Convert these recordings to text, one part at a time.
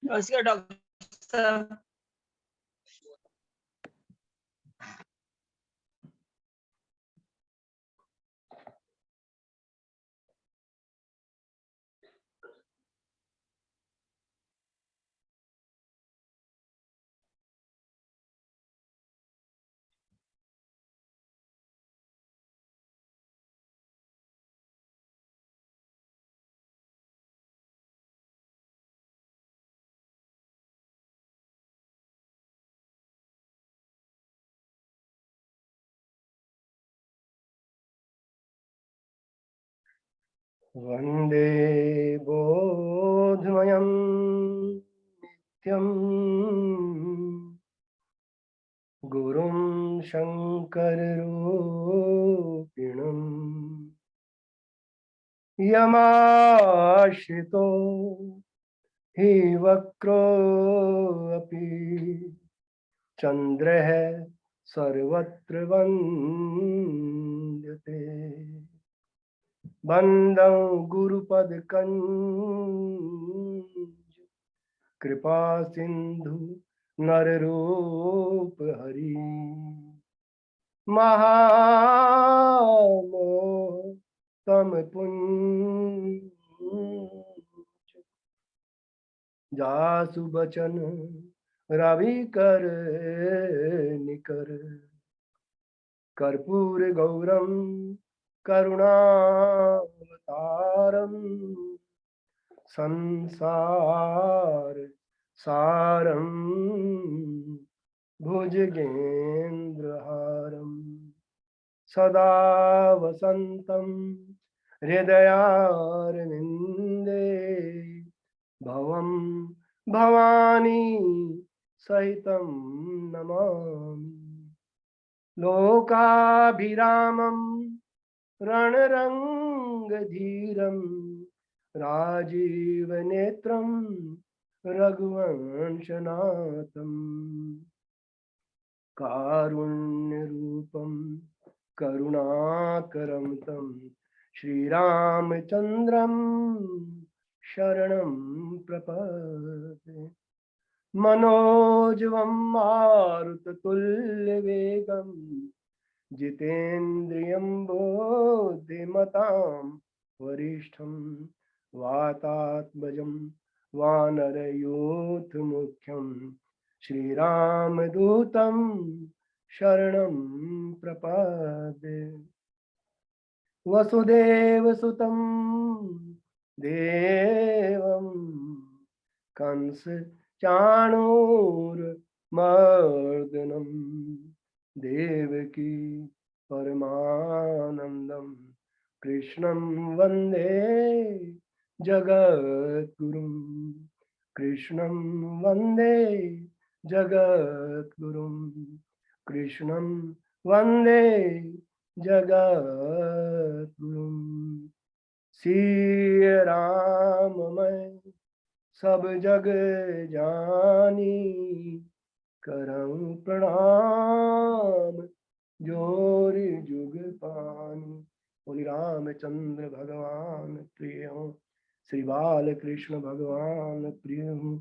नमस्कार डॉक्टर साहब। वन्दे बोधमयं नित्यं गुरुं शङ्कररूपिणम् यमाश्रितो हि वक्रोऽपि चन्द्रः सर्वत्र वन्द्यते वन्दं गुरुपदकञ्ज कृपा सिंधु नररूप हरि महामोह तम पुंज जासु बचन रवि कर निकर कर्पूर गौरम करुणावतारम संसार सारं भुजगेन्द्रहारं सदा वसन्तं हृदयारविन्दे भवं भवानी सहितं नमामि लोकाभिरामं रणरङ्गधीरं राजीवनेत्रं रघुवंशनाथं कारुण्यरूपं करुणाकरं तं श्रीरामचन्द्रं शरणं प्रपद्ये मनोजवं मारुततुल्यवेगं जितेन्द्रियं बुद्धिमतां वरिष्ठं वातात्मजं वानरयूथमुख्यं श्रीरामदूतं शरणं प्रपद्ये वसुदेवसुतं देवं कंस चाणूरमर्दनं देवकी परमानन्दं कृष्णं वन्दे जगद्गुरुं कृष्णं वन्दे जगद्गुरुं कृष्णं वन्दे जगद्गुरुं श्री राम मैं सब जग जानी करऊं प्रणाम जोर जुग पानी। बोली रामचंद्र भगवान प्रिय हो, श्री बाल कृष्ण भगवान प्रिय हो,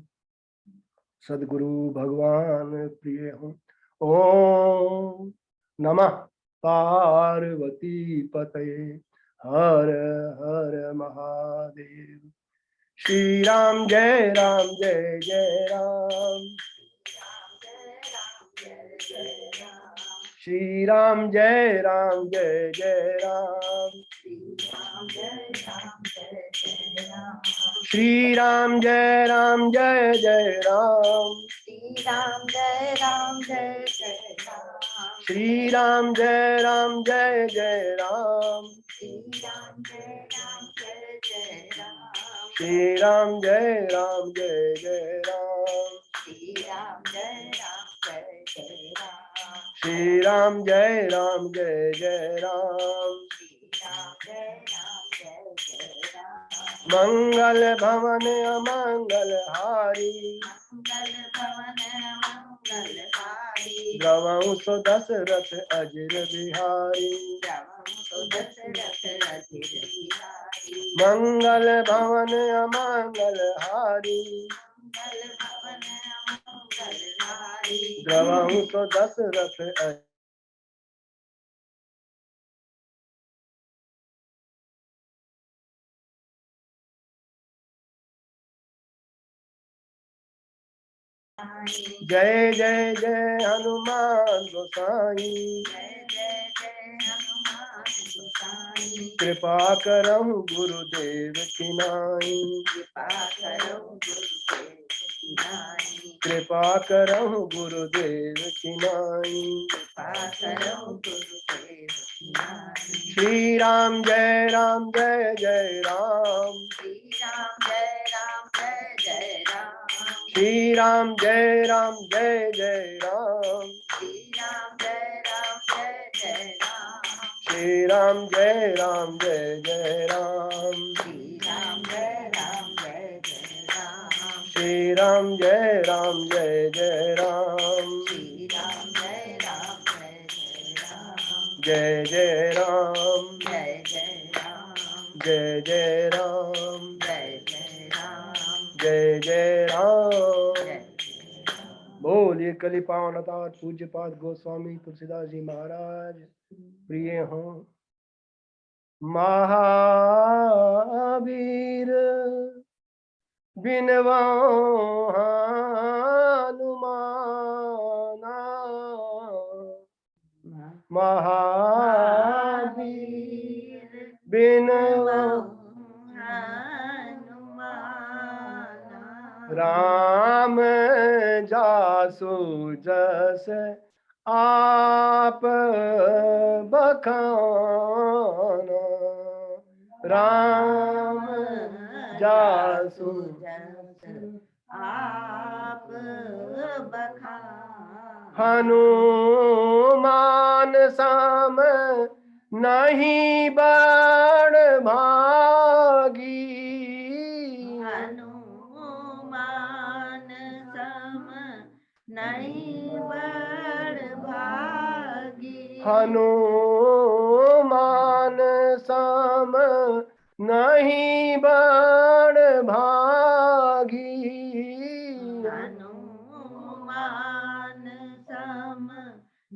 सदगुरु भगवान प्रिय हो। ओम नमः पार्वती पतये हर हर महादेव। श्री राम जय राम जय जय राम, श्री राम जय राम जय जय राम, श्री राम जय राम जय जय राम, श्री राम जय राम जय जय राम, श्री राम जय राम जय जय राम, श्री राम जय राम जय जय राम, श्री राम जय राम जय जय राम, श्री राम जय राम जय जय राम, श्री राम जय राम जय जय राम, श्री राम जय राम जय जय राम, मंगल भवन अमंगल हारी, मंगल भवन मंगल हारी, गवं सो दशरथ अजर बिहारी, रवं सुदशरथ अजिर बिहारी, मंगल भवन अमंगल हारी, मंगल भवन मंगलहारी द्रवहु तो दशरथ जय जय जय हनुमान गोसाई जय जय जय हनुमान गोसाई कृपा करहु गुरुदेव की नाई कृपा करो गुरुदेव की नाई कृपा करहु गुरुदेव की नाई कृपा करो गुरुदेव की नाई श्री राम जय जय राम श्री राम जय जय राम श्री राम जय जय राम श्री राम जय जय राम श्री राम जय जय राम श्री राम जय जय राम श्री राम जय जय राम श्री राम जय जय राम जय जय राम जय जय राम जय जय राम जय जय राम जय जय राम जय जय राम बोलिए कली पावन अवतार पूज्य पाद गोस्वामी तुलसीदास जी महाराज प्रिय हो महावीर बिनवा हनुमाना महावीर बिनवा राम जासु जस आप बखाना राम जासु आप बखान हनुमान साम नहीं बड़ भागी हनुमान सम नहीं बड़ भागी हनुमान साम नहीं बड़ भागी हनुमान सम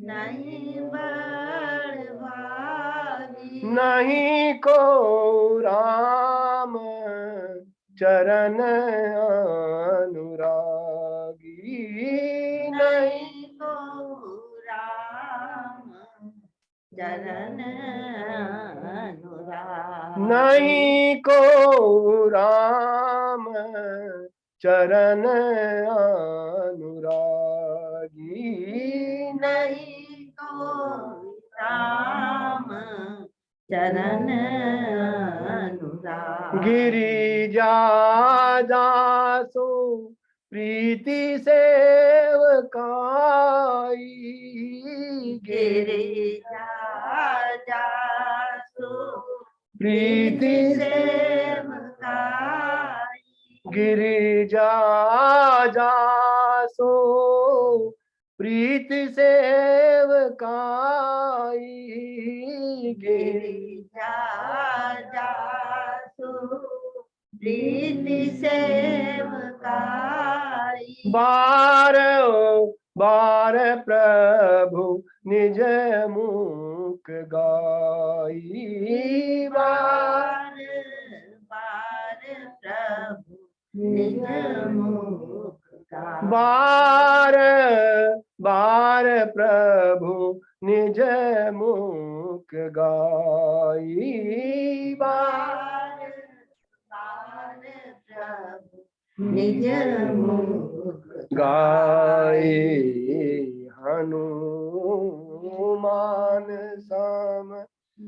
नहीं बड़ भागी नहीं को राम चरण अनुरागी नहीं को राम चरण अनुराग नहीं को राम चरण अनुरागी नहीं को राम चरण अनुराग गिरिजा दासो प्रीति सेवकाई गिरिजा जासु प्रीति सेवकाई गिरिजा जासो प्रीति सेवकाई गिरिजा जासु प्रीति सेवकाई बार बार प्रभु निज मुख गाई बार बार प्रभु निज मुख गाई बार बार प्रभु निज मुख गाई बार बार प्रभु निज मुख गाई हनुमान साम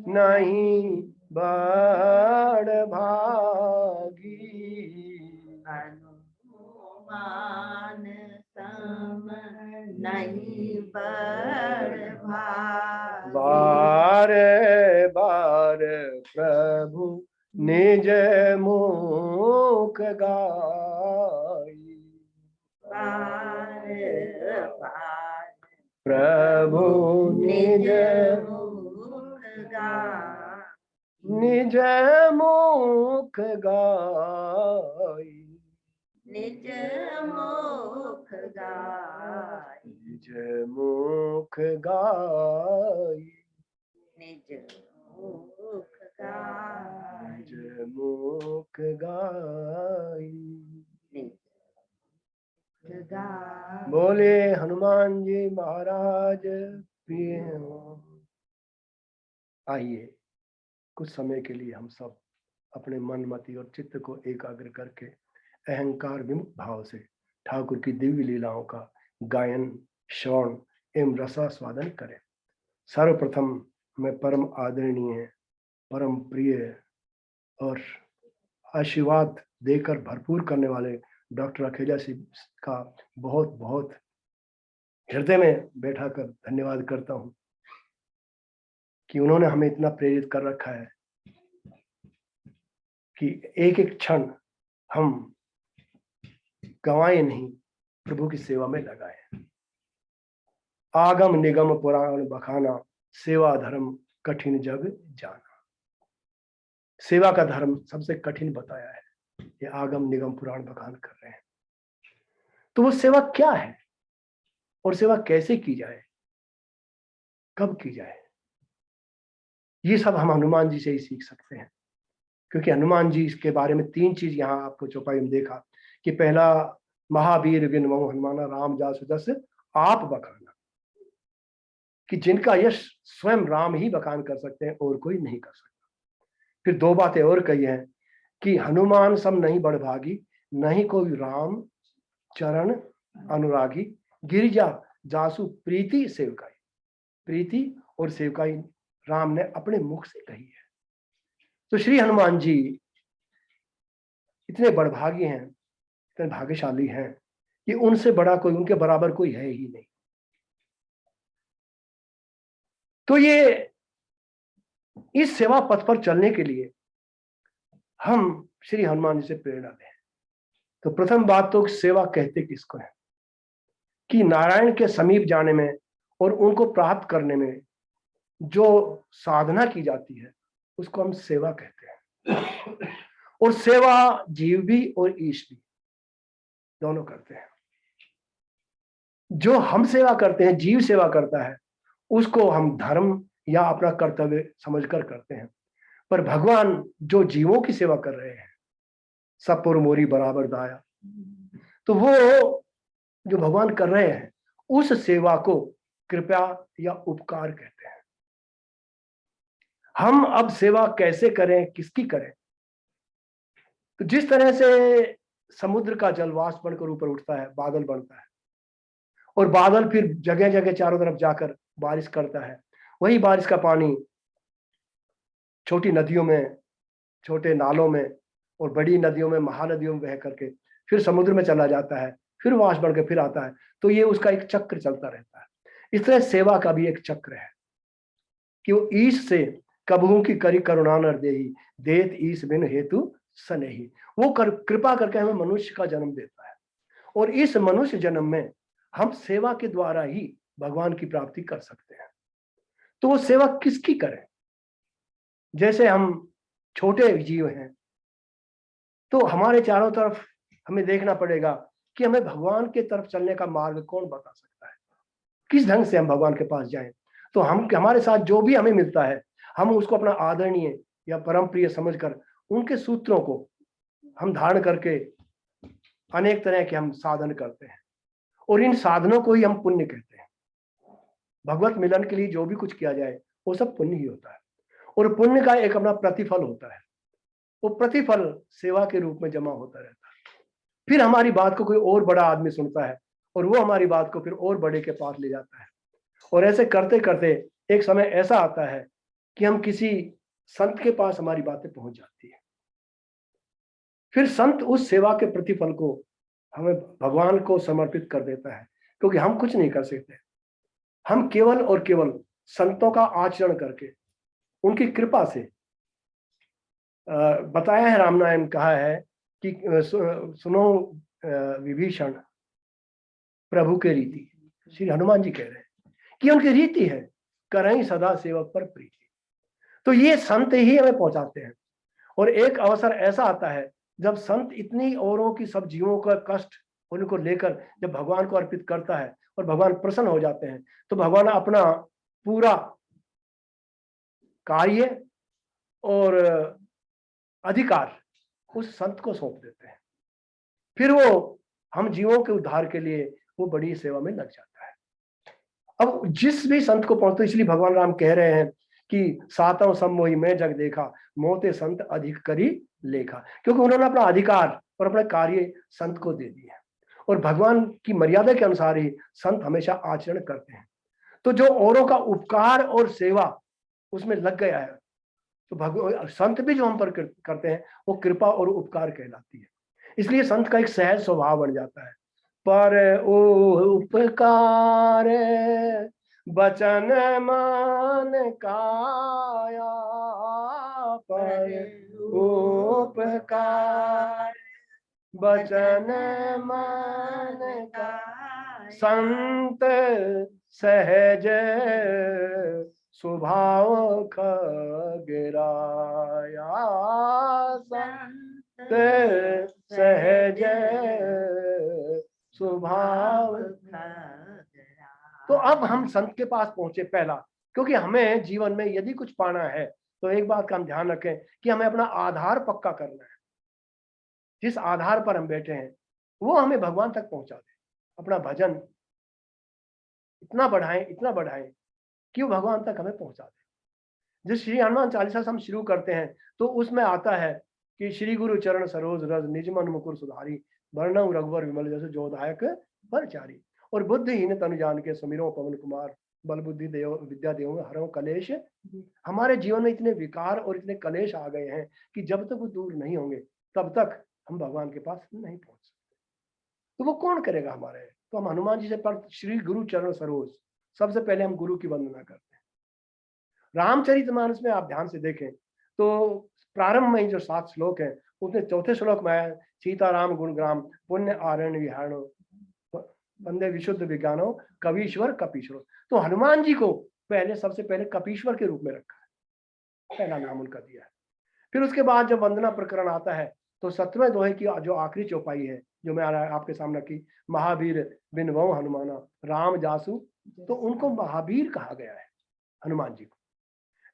नहीं बड़ भागी हनुमान सम नहीं बड़ भागी बार बार प्रभु निज मुख गाई बार बार प्रभु निज निज मुख गाई निज मुख गाई निज मुख गाय निज मुख गाई, निज मुख गाय निज मुख गाई। निज मुख गाय। बोले हनुमान जी महाराज प्रिय हो। आइए कुछ समय के लिए हम सब अपने मन मति और चित्त को एकाग्र करके अहंकार विमुक्त भाव से ठाकुर की दिव्य लीलाओं का गायन, श्रवण एवं रसास्वादन करें। सर्वप्रथम मैं परम आदरणीय, परम प्रिय और आशीर्वाद देकर भरपूर करने वाले डॉक्टर अखेजा सिंह का बहुत बहुत हृदय में बैठा कर धन्यवाद करता हूं कि उन्होंने हमें इतना प्रेरित कर रखा है कि एक एक क्षण हम गंवाए नहीं, प्रभु की सेवा में लगाए। आगम निगम पुराण बखाना, सेवा धर्म कठिन जग जाना। सेवा का धर्म सबसे कठिन बताया है, ये आगम निगम पुराण बखान कर रहे हैं। तो वो सेवा क्या है और सेवा कैसे की जाए, कब की जाए, ये सब हम हनुमान जी से ही सीख सकते हैं। क्योंकि हनुमान जी के बारे में 3 चीज यहाँ आपको चौपाई में देखा कि पहला, महावीर बिन मोह हनुमाना, राम जासु जस आप बखाना, कि जिनका यश स्वयं राम ही बखान कर सकते हैं और कोई नहीं कर सकता। फिर 2 बातें और कही हैं कि हनुमान सम नहीं बड़भागी, नहीं कोई राम चरण अनुरागी, गिरिजा जासु प्रीति सेवकाई। प्रीति और सेवकाई राम ने अपने मुख से कही है। तो श्री हनुमान जी इतने बड़भागी हैं, इतने भाग्यशाली हैं कि उनसे बड़ा कोई, उनके बराबर कोई है ही नहीं। तो ये इस सेवा पथ पर चलने के लिए हम श्री हनुमान जी से प्रेरणा लें। तो प्रथम बात तो सेवा कहते किसको है कि नारायण के समीप जाने में और उनको प्राप्त करने में जो साधना की जाती है उसको हम सेवा कहते हैं। और सेवा जीव भी और ईश भी दोनों करते हैं। जो हम सेवा करते हैं, जीव सेवा करता है, उसको हम धर्म या अपना कर्तव्य समझकर करते हैं। पर भगवान जो जीवों की सेवा कर रहे हैं, सब पुर मोरी बराबर दाया, तो वो जो भगवान कर रहे हैं उस सेवा को कृपा या उपकार कहते हैं। हम अब सेवा कैसे करें, किसकी करें? तो जिस तरह से समुद्र का जल वाष्प बनकर ऊपर उठता है, बादल बनता है, और बादल फिर जगह जगह चारों तरफ जाकर बारिश करता है, वही बारिश का पानी छोटी नदियों में, छोटे नालों में और बड़ी नदियों में, महानदियों में बह करके फिर समुद्र में चला जाता है, फिर वाष्प बन के फिर आता है। तो ये उसका एक चक्र चलता रहता है। इस तरह सेवा का भी एक चक्र है कि वो ईश से कबहू की करी करुणा नर देही, देत ईश बिन हेतु सनेही। वो कृपा करके हमें मनुष्य का जन्म देता है, और इस मनुष्य जन्म में हम सेवा के द्वारा ही भगवान की प्राप्ति कर सकते हैं। तो वो सेवा किसकी करें? जैसे हम छोटे जीव हैं, तो हमारे चारों तरफ हमें देखना पड़ेगा कि हमें भगवान के तरफ चलने का मार्ग कौन बता सकता है, किस ढंग से हम भगवान के पास जाएं। तो हम, हमारे साथ जो भी हमें मिलता है, हम उसको अपना आदरणीय या परम प्रिय समझकर उनके सूत्रों को हम धारण करके अनेक तरह के हम साधन करते हैं, और इन साधनों को ही हम पुण्य कहते हैं। भगवत मिलन के लिए जो भी कुछ किया जाए वो सब पुण्य ही होता है, और पुण्य का एक अपना प्रतिफल होता है। वो प्रतिफल सेवा के रूप में जमा होता रहता है। फिर हमारी बात को कोई और बड़ा आदमी सुनता है, और वो हमारी बात को फिर और बड़े के पास ले जाता है, और ऐसे करते करते एक समय ऐसा आता है कि हम किसी संत के पास हमारी बातें पहुंच जाती है। फिर संत उस सेवा के प्रतिफल को हमें भगवान को समर्पित कर देता है, क्योंकि हम कुछ नहीं कर सकते। हम केवल और केवल संतों का आचरण करके, उनकी कृपा से, बताया है रामनारायण, कहा है कि सुनो विभीषण प्रभु के रीति। श्री हनुमान जी कह रहे हैं कि उनकी रीति है करहीं सदा सेवक पर प्रीति। तो ये संत ही हमें पहुंचाते हैं। और एक अवसर ऐसा आता है जब संत इतनी औरों की सब जीवों का कष्ट उनको लेकर जब भगवान को अर्पित करता है और भगवान प्रसन्न हो जाते हैं, तो भगवान अपना पूरा कार्य और अधिकार उस संत को सौंप देते हैं। फिर वो हम जीवों के उद्धार के लिए वो बड़ी सेवा में लग जाता है। अब जिस भी संत को पहुंचते, इसलिए भगवान राम कह रहे हैं कि सातों सब मोहि मैं जग देखा, मोते संत अधिक करी लेखा, क्योंकि उन्होंने अपना अधिकार और अपना कार्य संत को दे दिया और भगवान की मर्यादा के अनुसार ही संत हमेशा आचरण करते हैं। तो जो औरों का उपकार और सेवा उसमें लग गया है, तो भगवान संत भी जो हम पर करते हैं वो कृपा और उपकार कहलाती है। इसलिए संत का एक सहज स्वभाव बन जाता है। पर उपकार बचन मान काया, पर उपकार बचन मान काया, संत सहज स्वभाव खगिराया, संत सहज स्वभाव। तो अब हम संत के पास पहुंचे पहला, क्योंकि हमें जीवन में यदि कुछ पाना है तो एक बात का हम ध्यान रखें कि हमें अपना आधार पक्का करना है। जिस आधार पर हम बैठे हैं वो हमें भगवान तक पहुंचा दे। अपना भजन इतना बढ़ाएं कि वो भगवान तक हमें पहुंचा दे। जिस श्री हनुमान चालीसा से हम शुरू करते हैं तो उसमें आता है कि श्री गुरु चरण सरोज रज निज मन मुकुर सुधारी, वर्णव रघुवर विमल जस जोदायक परचारी, और बुद्धिहीन तनु जान के समीरो पवन कुमार, बल बुद्धि देव विद्या देव हरो कलेश। हमारे जीवन में इतने विकार और इतने कलेश आ गए हैं कि जब तक वो दूर नहीं होंगे तब तक हम भगवान के पास नहीं पहुंच सकते। तो वो कौन करेगा हमारे? तो हम हनुमान जी से पर श्री गुरु चरण सरोज, सबसे पहले हम गुरु की वंदना करते हैं। रामचरितमानस में आप ध्यान से देखें तो प्रारंभ में जो 7 श्लोक हैं उसमें चौथे श्लोक में है सीताराम गुणग्राम पुण्य आरण्य विहारणो वंदे विशुद्ध विज्ञानो कवीश्वर कपीश्वर। तो हनुमान जी को पहले सबसे पहले कपीश्वर के रूप में रखा है, पहला नाम उनका दिया है। फिर उसके बाद जब वंदना प्रकरण आता है तो 17वें दोहे की जो आखिरी चौपाई है जो मैं आपके सामने की, महावीर बिनवो हनुमाना राम जासु, तो उनको महावीर कहा गया है हनुमान जी को।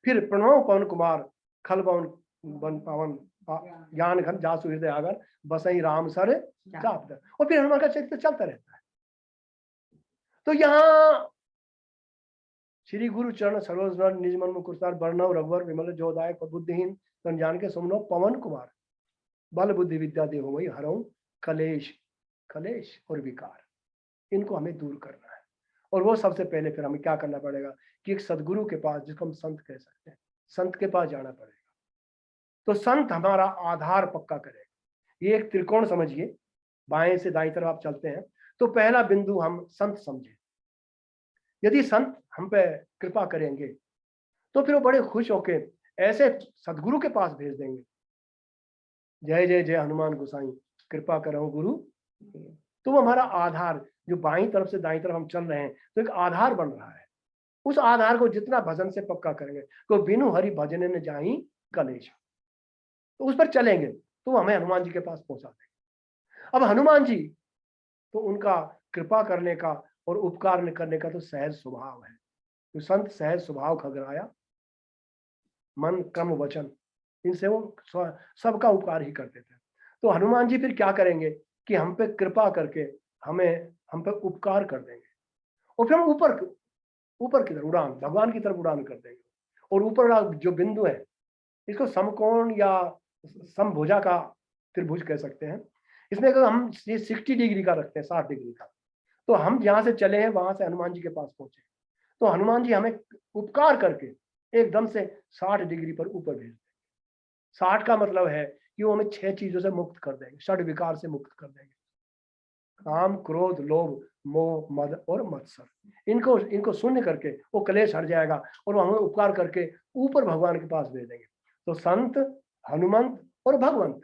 फिर प्रणव पवन कुमार खल वन पावन ज्ञान घन जासु हृदय आगर बसई राम सर चाप, और फिर हनुमान का चरित्र चलता रहता है। तो यहाँ श्री गुरु चरण सरोज निज मन मुकुर वर्णव रघुवर विमल जोदायक बुद्धिहीन तन जान के सुमनो पवन कुमार, बल बुद्धि विद्या देव वही हरऊं कलेश और विकार, इनको हमें दूर करना है। और वो सबसे पहले फिर हमें क्या करना पड़ेगा कि एक सदगुरु के पास, जिसको हम संत कह सकते हैं, संत के पास जाना पड़ेगा। तो संत हमारा आधार पक्का करेगा। ये एक त्रिकोण समझिए, बाएं से दाएं तरफ आप चलते हैं तो पहला बिंदु हम संत समझे। यदि संत हम पे कृपा करेंगे तो फिर वो बड़े खुश होके ऐसे सदगुरु के पास भेज देंगे, जय जय जय हनुमान गोसाई कृपा करो गुरु। तो वो हमारा आधार, जो बाईं तरफ से दाईं तरफ हम चल रहे हैं तो एक आधार बन रहा है। उस आधार को जितना भजन से पक्का करेंगे, तो बिनु हरि भजन न जाई कलेश, तो उस पर चलेंगे तो हमें हनुमान जी के पास पहुंचा देंगे। अब हनुमान जी तो उनका कृपा करने का और उपकार करने का तो सहज स्वभाव है। तो संत सहज स्वभाव खगराया, मन क्रम वचन, इनसे वो सबका उपकार ही करते थे। तो हनुमान जी फिर क्या करेंगे कि हम पे कृपा करके हम पे उपकार कर देंगे और फिर हम ऊपर की तरफ उड़ान, भगवान की तरफ उड़ान कर देंगे। और ऊपर जो बिंदु है इसको समकोण या समभुजा का त्रिभुज कह सकते हैं। इसमें अगर हम ये 60 डिग्री का रखते हैं, 60 डिग्री का, तो हम जहां से चले हैं वहां से हनुमान जी के पास पहुंचे तो हनुमान जी हमें उपकार करके एकदम से 60 डिग्री पर ऊपर भेज देंगे। 60 का मतलब है कि वो हमें 6 चीजों से मुक्त कर देंगे, षड विकार से मुक्त कर देंगे, काम क्रोध लोभ मोह मद और मत्सर। इनको शून्य करके वो कलेश हट जाएगा और वो हमें उपकार करके ऊपर भगवान के पास भेज देंगे। तो संत, हनुमंत और भगवंत,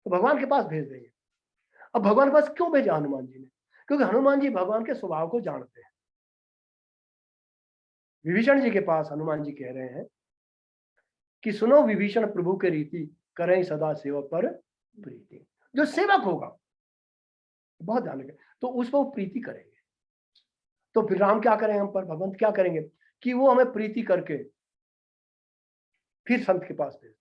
तो भगवान के पास भेज देंगे। अब भगवान के पास क्यों भेजा हनुमान जी ने? क्योंकि हनुमान जी भगवान के स्वभाव को जानते हैं। विभीषण जी के पास हनुमान जी कह रहे हैं कि सुनो विभीषण प्रभु के रीति, करें सदा सेवा पर प्रीति। जो सेवक होगा, बहुत ध्यान रखें, तो उस पर वो प्रीति करेंगे। तो फिर राम क्या करेंगे हम पर, भगवंत क्या करेंगे कि वो हमें प्रीति करके फिर संत के पास भेजते,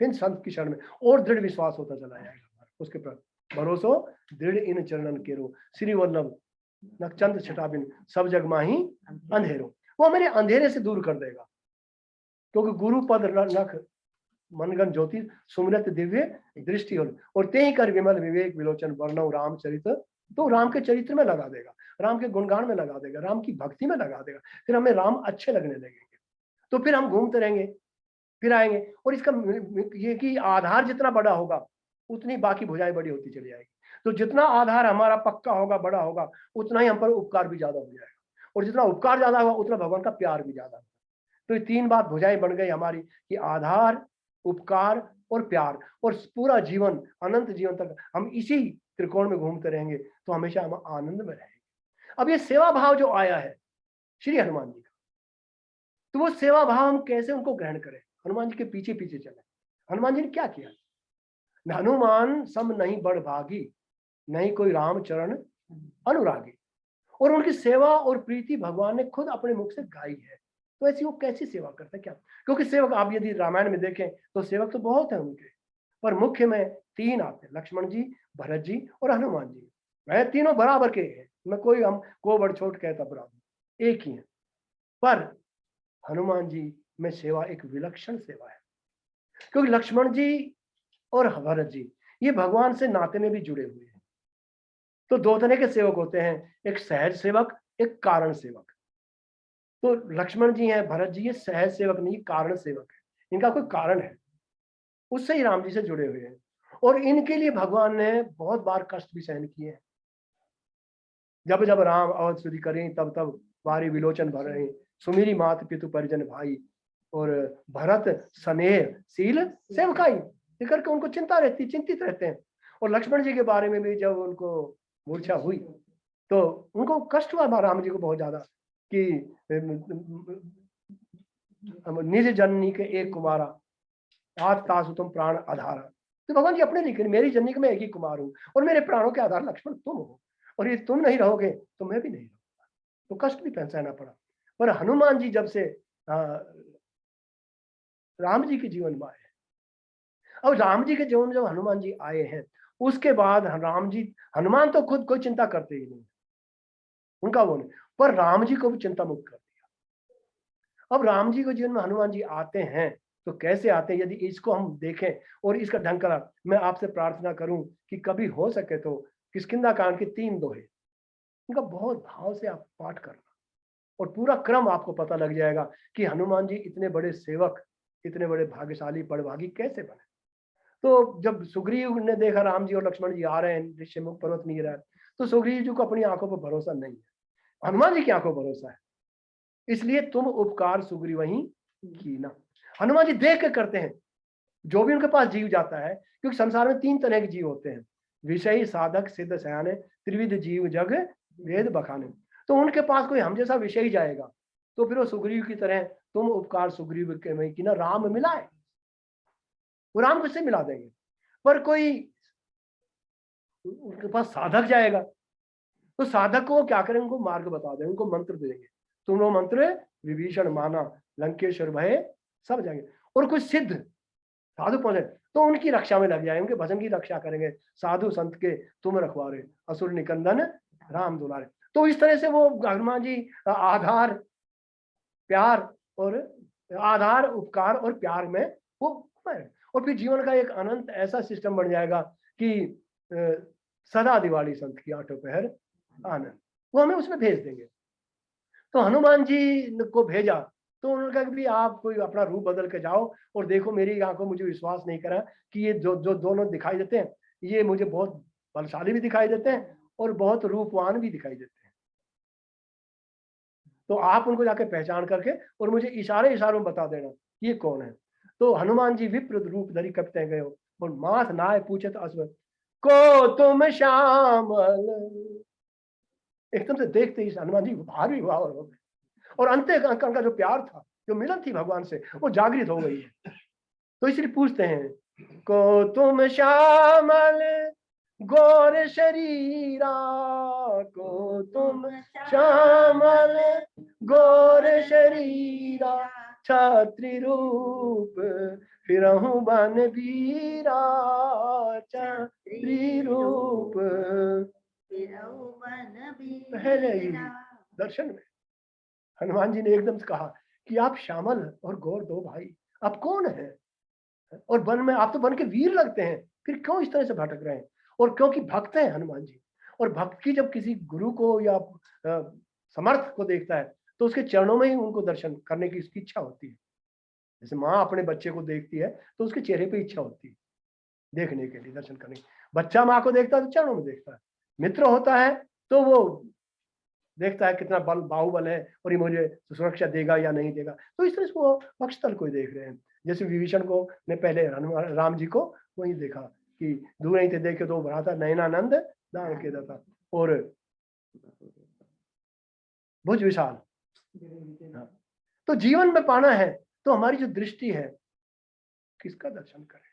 फिर संत की शरण में और दृढ़ विश्वास होता चला जाएगा उसके पर। भरोसो दृढ़ इन चरणन केरो, श्री वल्लभ नक्षत्र छटाबिन, सब जग माही अंधेरो। वो मेरे अंधेरे से दूर कर देगा, क्योंकि गुरु पद नख मनगन ज्योति सुमरत दिव्य दृष्टि हो, और ते ही कर विमल विवेक विलोचन वर्णव रामचरित। तो राम के चरित्र में लगा देगा, राम के गुणगान में लगा देगा, राम की भक्ति में लगा देगा, फिर हमें राम अच्छे लगने लगेंगे। तो फिर हम घूमते रहेंगे, फिर आएंगे, और इसका ये कि आधार जितना बड़ा होगा उतनी बाकी भुजाएं बड़ी होती चली जाएगी। तो जितना आधार हमारा पक्का होगा, बड़ा होगा, उतना ही हम पर उपकार भी ज्यादा हो जाएगा, और जितना उपकार ज्यादा होगा उतना भगवान का प्यार भी ज्यादा होगा। तो ये तीन बात भुजाएं बन गई हमारी कि आधार, उपकार और प्यार, और पूरा जीवन अनंत जीवन तक हम इसी त्रिकोण में घूमते रहेंगे, तो हमेशा हम आनंद में रहेंगे। अब ये सेवा भाव जो आया है श्री हनुमान जी का, तो वो सेवा भाव हम कैसे उनको ग्रहण करें, हनुमान जी के पीछे पीछे चले। हनुमान जी ने क्या किया, हनुमान सम नहीं बड़ भागी, नहीं कोई राम चरण अनुरागी। और उनकी सेवा और प्रीति भगवान ने खुद अपने मुख से गाई है। तो ऐसी वो कैसी सेवा करते हैं क्या, क्योंकि सेवक आप यदि रामायण में देखें तो सेवक तो बहुत है उनके, पर मुख्य में तीन आते हैं, लक्ष्मण जी, भरत जी और हनुमान जी। वह तीनों बराबर के हैं, मैं कोई हम को बड़ छोट कहता बराबर एक ही है, पर हनुमान जी में सेवा एक विलक्षण सेवा है, क्योंकि लक्ष्मण जी और भरत जी ये भगवान से नाते में भी जुड़े हुए हैं। तो दो तरह के सेवक होते हैं, एक सहज सेवक, एक कारण सेवक। तो लक्ष्मण जी हैं, भरत जी ये सहज सेवक नहीं, कारण सेवक है, इनका कोई कारण है, उससे ही राम जी से जुड़े हुए हैं, और इनके लिए भगवान ने बहुत बार कष्ट भी सहन किए हैं। जब जब राम अवध सुधि करें तब तब बारी विलोचन भर रहे, सुमेरी मात पितु परिजन भाई, और भरत स्नेह शील सेवकाई, करके उनको चिंता रहती, चिंतित रहते हैं। और लक्ष्मण जी के बारे में भी जब उनको मूर्छा हुई तो उनको कष्ट हुआ राम जी को बहुत ज्यादा, कि निज जननी के एक कुमारा आज तासु तुम प्राण आधारा। तो भगवान जी अपने लिखे, मेरी जननी के मैं एक ही कुमार हूँ और मेरे प्राणों के आधार लक्ष्मण तुम हो, और ये तुम नहीं रहोगे तो मैं भी नहीं रहूंगा। तो कष्ट भी सहना पड़ा। पर हनुमान जी जब से राम जी के जीवन में आए, अब राम जी के जीवन में जब हनुमान जी आए हैं, उसके बाद राम जी, हनुमान तो खुद कोई चिंता करते ही नहीं, उनका वो नहीं, पर राम जी को भी चिंता मुक्त कर दिया। अब राम जी के जीवन में हनुमान जी आते हैं, तो कैसे आते हैं यदि इसको हम देखें और इसका ढंग करा, मैं आपसे प्रार्थना करूं कि कभी हो सके तो किष्किंधा कांड के 3 दोहे, उनका बहुत भाव से आप पाठ करना, और पूरा क्रम आपको पता लग जाएगा कि हनुमान जी इतने बड़े सेवक, इतने बड़े भाग्यशाली बड़भागी कैसे बने। तो जब सुग्रीव ने देखा राम जी और लक्ष्मण जी आ रहे हैं, ऋषिमुख पर्वत नहीं रहा है, तो सुग्रीव जी को अपनी आंखों पर भरोसा नहीं है, हनुमान जी की आंखों पर भरोसा है, इसलिए तुम उपकार सुग्रीव वहीं कीना। हनुमान जी देख के करते हैं, जो भी उनके पास जीव जाता है, क्योंकि संसार में 3 तरह के जीव होते हैं, विषयी, साधक, सिद्ध, सयाने, त्रिविध जीव जग वेद बखाने। तो उनके पास कोई हम जैसा विषयी जाएगा तो फिर वो सुग्रीव की तरह तुम उपकार सुग्रीव के में की ना राम मिलाए, वो राम को इससे मिला देंगे। पर कोई उनके पास साधक जाएगा तो साधक को क्या करेंगे, उनको मार्ग बता देंगे, उनको मंत्र देंगे, तुम वो मंत्र विभीषण माना लंकेश्वर भय सब जाएंगे। और कुछ सिद्ध साधु पहुंचे तो उनकी रक्षा में लग जाएंगे, उनके भजन की रक्षा करेंगे, साधु संत के तुम रखवारे असुर निकंदन राम दुलारे। तो इस तरह से वो हनुमान जी आधार, प्यार और आधार, उपकार और प्यार में वो, और फिर जीवन का एक अनंत ऐसा सिस्टम बन जाएगा कि सदा दिवाली संत की 8 पहर आनंद, वो हमें उसमें भेज देंगे। तो हनुमान जी को भेजा तो उन्होंने कहा कि भी आप कोई अपना रूप बदल के जाओ और देखो, मेरी आंखों मुझे विश्वास नहीं करा कि ये जो जो दोनों दिखाई देते हैं, ये मुझे बहुत बलशाली भी दिखाई देते हैं और बहुत रूपवान भी दिखाई देते हैं। तो आप उनको जाके पहचान करके और मुझे इशारों में बता देना ये कौन है। तो हनुमान जी विप्र रूप धरी कपते गए और माथ नाय पूछत अश्व को तुम श्यामल। एकदम से देखते ही हनुमान जी भारी हुआ और हो गए, और अंत का जो प्यार था, जो मिलन थी भगवान से, वो जागृत हो गई है। तो इसलिए पूछते हैं को तुम श्यामल गौर शरीरा, को तुम श्यामल गौर शरीरा, छात्री रूप फिरहु बन वीरा, छात्री रूप। पहले ही दर्शन में हनुमान जी ने एकदम से कहा कि आप श्यामल और गौर दो भाई, आप कौन है? और वन में आप तो वन के वीर लगते हैं, फिर क्यों इस तरह से भटक रहे हैं? और क्योंकि भक्त हैं हनुमान जी, और भक्त की जब किसी गुरु को या समर्थ को देखता है तो उसके चरणों में ही उनको दर्शन करने की उसकी इच्छा होती है। जैसे माँ अपने बच्चे को देखती है तो उसके चेहरे पे इच्छा होती है देखने के लिए, दर्शन करने की। बच्चा माँ को देखता है तो चरणों में देखता है, मित्र होता है तो वो देखता है कितना बल बाहुबल है और ये मुझे सुरक्षा देगा या नहीं देगा। तो इस तरह से वो पक्षतल को देख रहे हैं। जैसे विभीषण को ने पहले हनुमान राम जी को वही देखा कि दूर नहीं थे देखे तो भराता नयनानंद दान के दाता और भुज विशाल। हाँ। तो जीवन में पाना है तो हमारी जो दृष्टि है किसका दर्शन करें?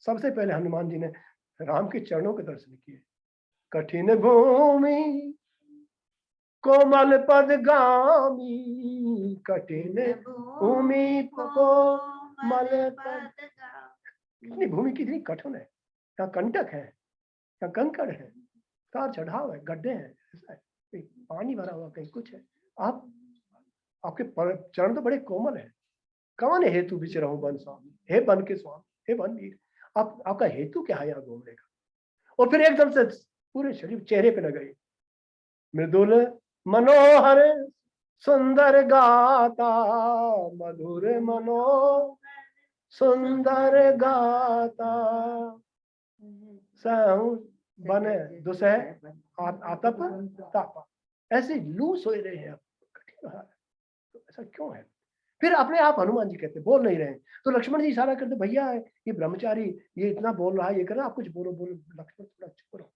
सबसे पहले हनुमान जी ने राम के चरणों के दर्शन किए। कठिन भूमि कोमल पद गामी, कठिन भूमि कोमल पद। कितनी भूमि कितनी कठिन है, यहाँ कंटक है, यहाँ कंकड़ है, तार चढ़ाव है, गड्ढे हैं, ऐसा है, कहीं पानी भरा हुआ, कहीं कुछ है। आप आपके चरण तो बड़े कोमल है। कौन है हेतु विचरहु वन स्वामी, हे वन के स्वामी, हे वन वीर, आपका हेतु क्या है यहाँ घूमने का? और फिर एकदम से पूरे शरीर चेहरे पे लगाई, मृदुल मनोहर सुंदर गाता, मधुर मनो सुंदर गाता, सहु बने दुसह आतप तापा। ऐसे लू सोए रहे हैं, कठिन हाल है, तो ऐसा क्यों है? फिर अपने आप हनुमान जी कहते बोल नहीं रहे हैं, तो लक्ष्मण जी इशारा करते, भैया ये ब्रह्मचारी ये इतना बोल रहा है, ये कर रहा, आप कुछ बोलो बोलो। लक्ष्मण थोड़ा चुप रहो,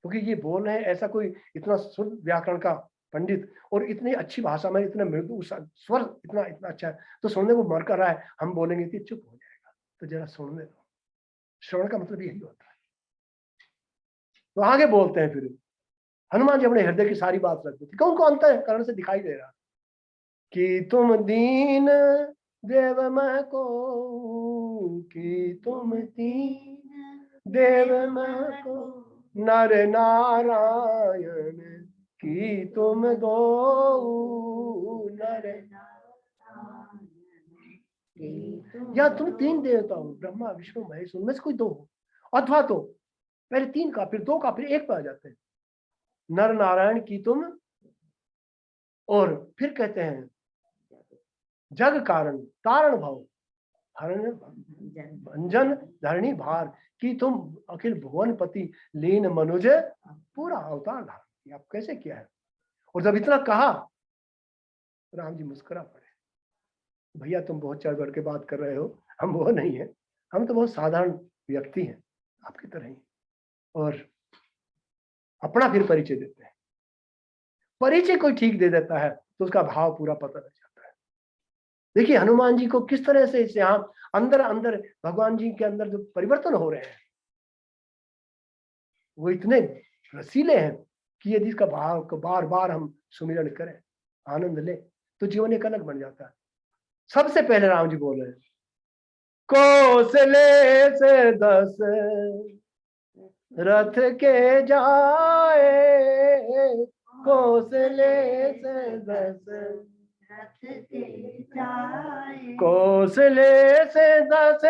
क्योंकि ये बोल रहे हैं ऐसा कोई इतना शुद्ध व्याकरण का पंडित और इतनी अच्छी भाषा में इतना मृदु स्वर इतना इतना अच्छा है, तो सुनने को मर कर रहा है, हम बोलेंगे कि चुप हो जाएगा, तो जरा सुनने दो। श्रवण का मतलब यही होता है। तो आगे बोलते हैं फिर हनुमान जी अपने हृदय की सारी बात रख देती, उनको अंतःकरण से दिखाई दे रहा कि तुम दीन देव मैं को, कि तुम दीन देव मैं को, नर नारायण की तुम दो, नर या तुम तीन देवता हो, ब्रह्मा विष्णु महेश, उनमें से कोई दो हो, अथवा तो पहले तीन का फिर दो का फिर एक पे आ जाते हैं, नर नारायण की तुम। और फिर कहते हैं जग कारण तारण भव हरण भंजन धरणी भार, कि तुम अखिल भुवन पति लीन मनुज पूरा अवतार धारण किया। आप कैसे किया है? और जब इतना कहा राम जी मुस्कुरा पड़े, भैया तुम बहुत चढ़ बढ़ के बात कर रहे हो, हम वो नहीं है, हम तो बहुत साधारण व्यक्ति हैं आपकी तरह ही। और अपना फिर परिचय देते हैं। परिचय कोई ठीक दे देता है तो उसका भाव पूरा पता लग जाता है। देखिए हनुमान जी को किस तरह से इसे हम अंदर अंदर भगवान जी के अंदर जो परिवर्तन हो रहे हैं वो इतने रसीले हैं कि यदि इसका भाव को बार बार हम सुमिरन करें, आनंद ले, तो जीवन एक अलग बन जाता है। सबसे पहले राम जी बोल रहे हैं, कौशले से 10 रथ के जाए, कौशले से 10 रथ के जाए, कौशले से 10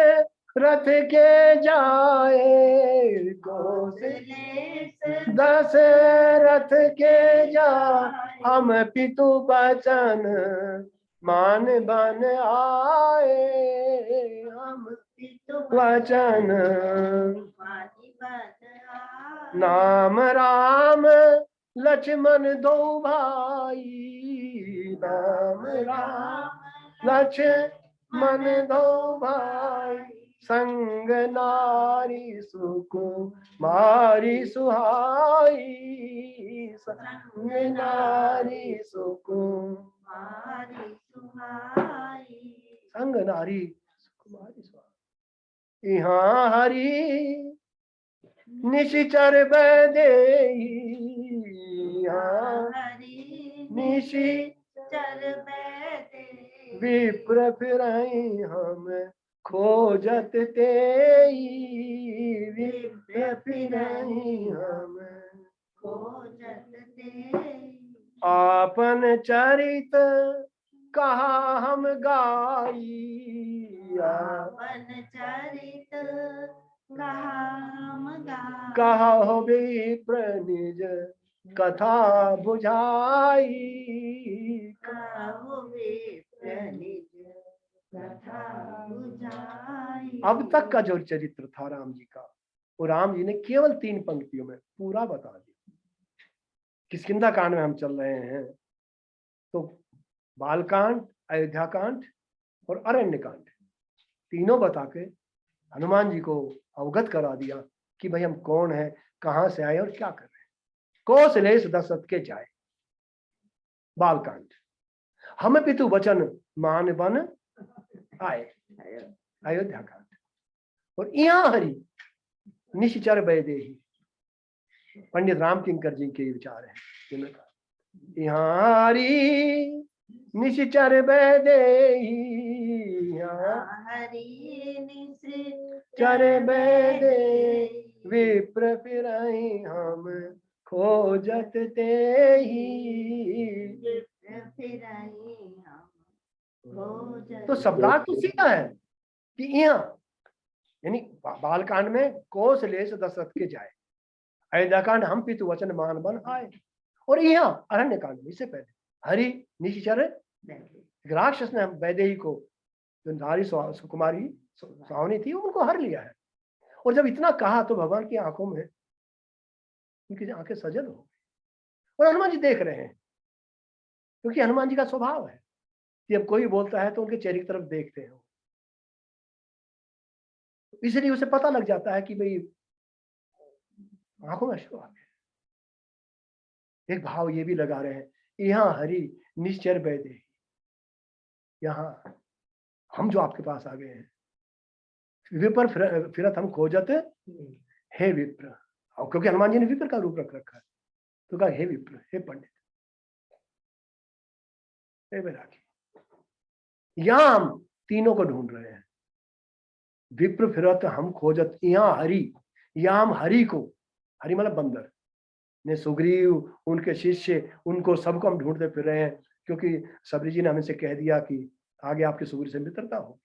रथ के जाए, कौशले से 10 रथ के जाए, हम पितु बचन मान बन आए, हम पितु वचन नाम राम लक्ष्मण दो भाई, नाम राम लक्ष्मण दो भाई, संग नारी सुकुमारी सुहाई, संग नारी सुकुमारी सुहाई, संग नारी सुकुमारी सुहाई। यहाँ हरि निशिचर बैदेही, यहाँ हरि निशिचर बैदे विप्र फिरहि हम खोजत तेई, विप्र फिरहि हम खोजत ते आपन चरित कहा हम गाई, आपन चरित कहा गाई कहो विप्र निज कथा बुझाई, कहो विप्र निज कथा बुझाई। अब तक का जो चरित्र था राम जी का, वो राम जी ने केवल 3 पंक्तियों में पूरा बता दिया। किष्किंधा कांड में हम चल रहे हैं, तो बालकांड, अयोध्या कांड और अरण्य कांड तीनों बता के हनुमान जी को अवगत करा दिया कि भाई हम कौन है, कहां से आए और क्या कर रहे हैं। कौशलेश दशरथ के जाए, बालकांड। हम पितु वचन मान बन आए, अयोध्या कांड। और यहाँ हरि निशिचर बैदेही, पंडित राम किंकर जी के विचार है। यहाँ हरि निशिचर बैदेही, हरि निशिचर बैदेही, विप्र फिरहि हम खोजत तेही। तो शब्दार्थ तो सीधा है कि यहाँ, यानी बालकांड में कौशलेश दशरथ के जाए, अयोध्या कांड हम पितु वचन मान बन आए, और यहाँ अरण्य कांड में इससे पहले हरि निशिचर, राक्षस ने वैदेही को, जो नारी सुकुमारी सुहावनी थी, उनको हर लिया है। और जब इतना कहा तो भगवान की आंखों में, उनकी आंखें सजल हो गई, और हनुमान जी देख रहे हैं, क्योंकि हनुमान जी का स्वभाव है कि जब कोई बोलता है तो उनके चेहरे की तरफ देखते हैं, इसलिए उसे पता लग जाता है कि भाई आंखों में अश्रु आ गए। एक भाव ये भी लगा रहे हैं, यहाँ हरि निश्चर बैदे, यहाँ हम जो आपके पास आ गए हैं, विप्र फिरत हम खोजत हे विप्र। और क्योंकि हनुमान जी ने विप्र का रूप रख रखा है, तो कहा हे विप्र, हे पंडित, हे वैरागी। यहां हम तीनों को ढूंढ रहे हैं, विप्र फिरत हम खोजत, यहाँ हरि, यहाँ हम हरि को, हरि मतलब बंदर ने, सुग्रीव, उनके शिष्य, उनको सबको हम ढूंढते फिर रहे हैं, क्योंकि सबरी जी ने हमसे कह दिया कि आगे आपके सुग्रीव से मित्रता हो,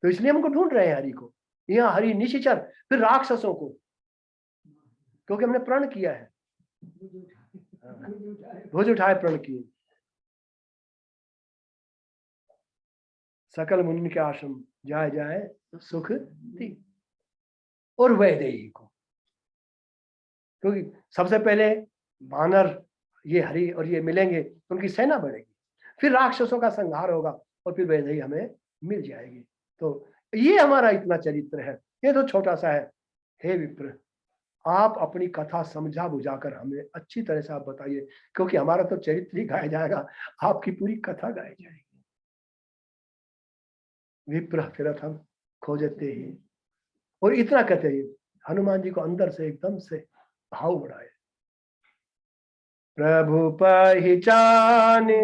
तो इसलिए हमको ढूंढ रहे हैं हरि को। यहाँ हरि निशिचर, फिर राक्षसों को, क्योंकि हमने प्रण किया है, भुज उठाए प्रण किए, सकल मुनि के आश्रम जाए जाए सुख दी, और वैदेही को, क्योंकि सबसे पहले वानर ये हरि और ये मिलेंगे तो उनकी सेना बढ़ेगी, फिर राक्षसों का संहार होगा, और फिर वैदेही हमें मिल जाएगी। तो ये हमारा इतना चरित्र है, ये तो छोटा सा है। हे विप्र, आप अपनी कथा समझा बुझाकर हमें अच्छी तरह से आप बताइए, क्योंकि हमारा तो चरित्र ही गाया जाएगा, आपकी पूरी कथा गाई जाएगी। विप्र फिरत हम खोजते ही, और इतना कहते ही हनुमान जी को अंदर से एकदम से भाव बढ़ाए, प्रभु पहचाने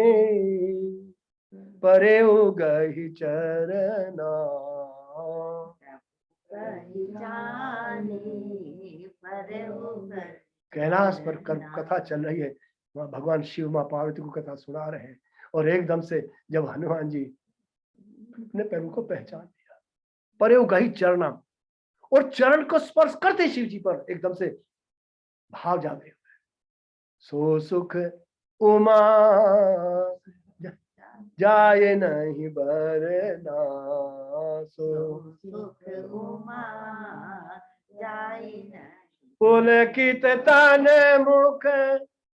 परे गहि चरना, कैलाश पर कथा चल रही है, वहां भगवान शिव माँ पार्वती को कथा सुना रहे हैं, और एकदम से जब हनुमान जी अपने पैरों को पहचान लिया, परे गहि चरना, और चरण को स्पर्श करते शिव जी पर एकदम से भाव जाते हुए, सो सुख उमा जाए नहीं बरना, सो सुख उमा जाए नहीं, पुलकित तन मुख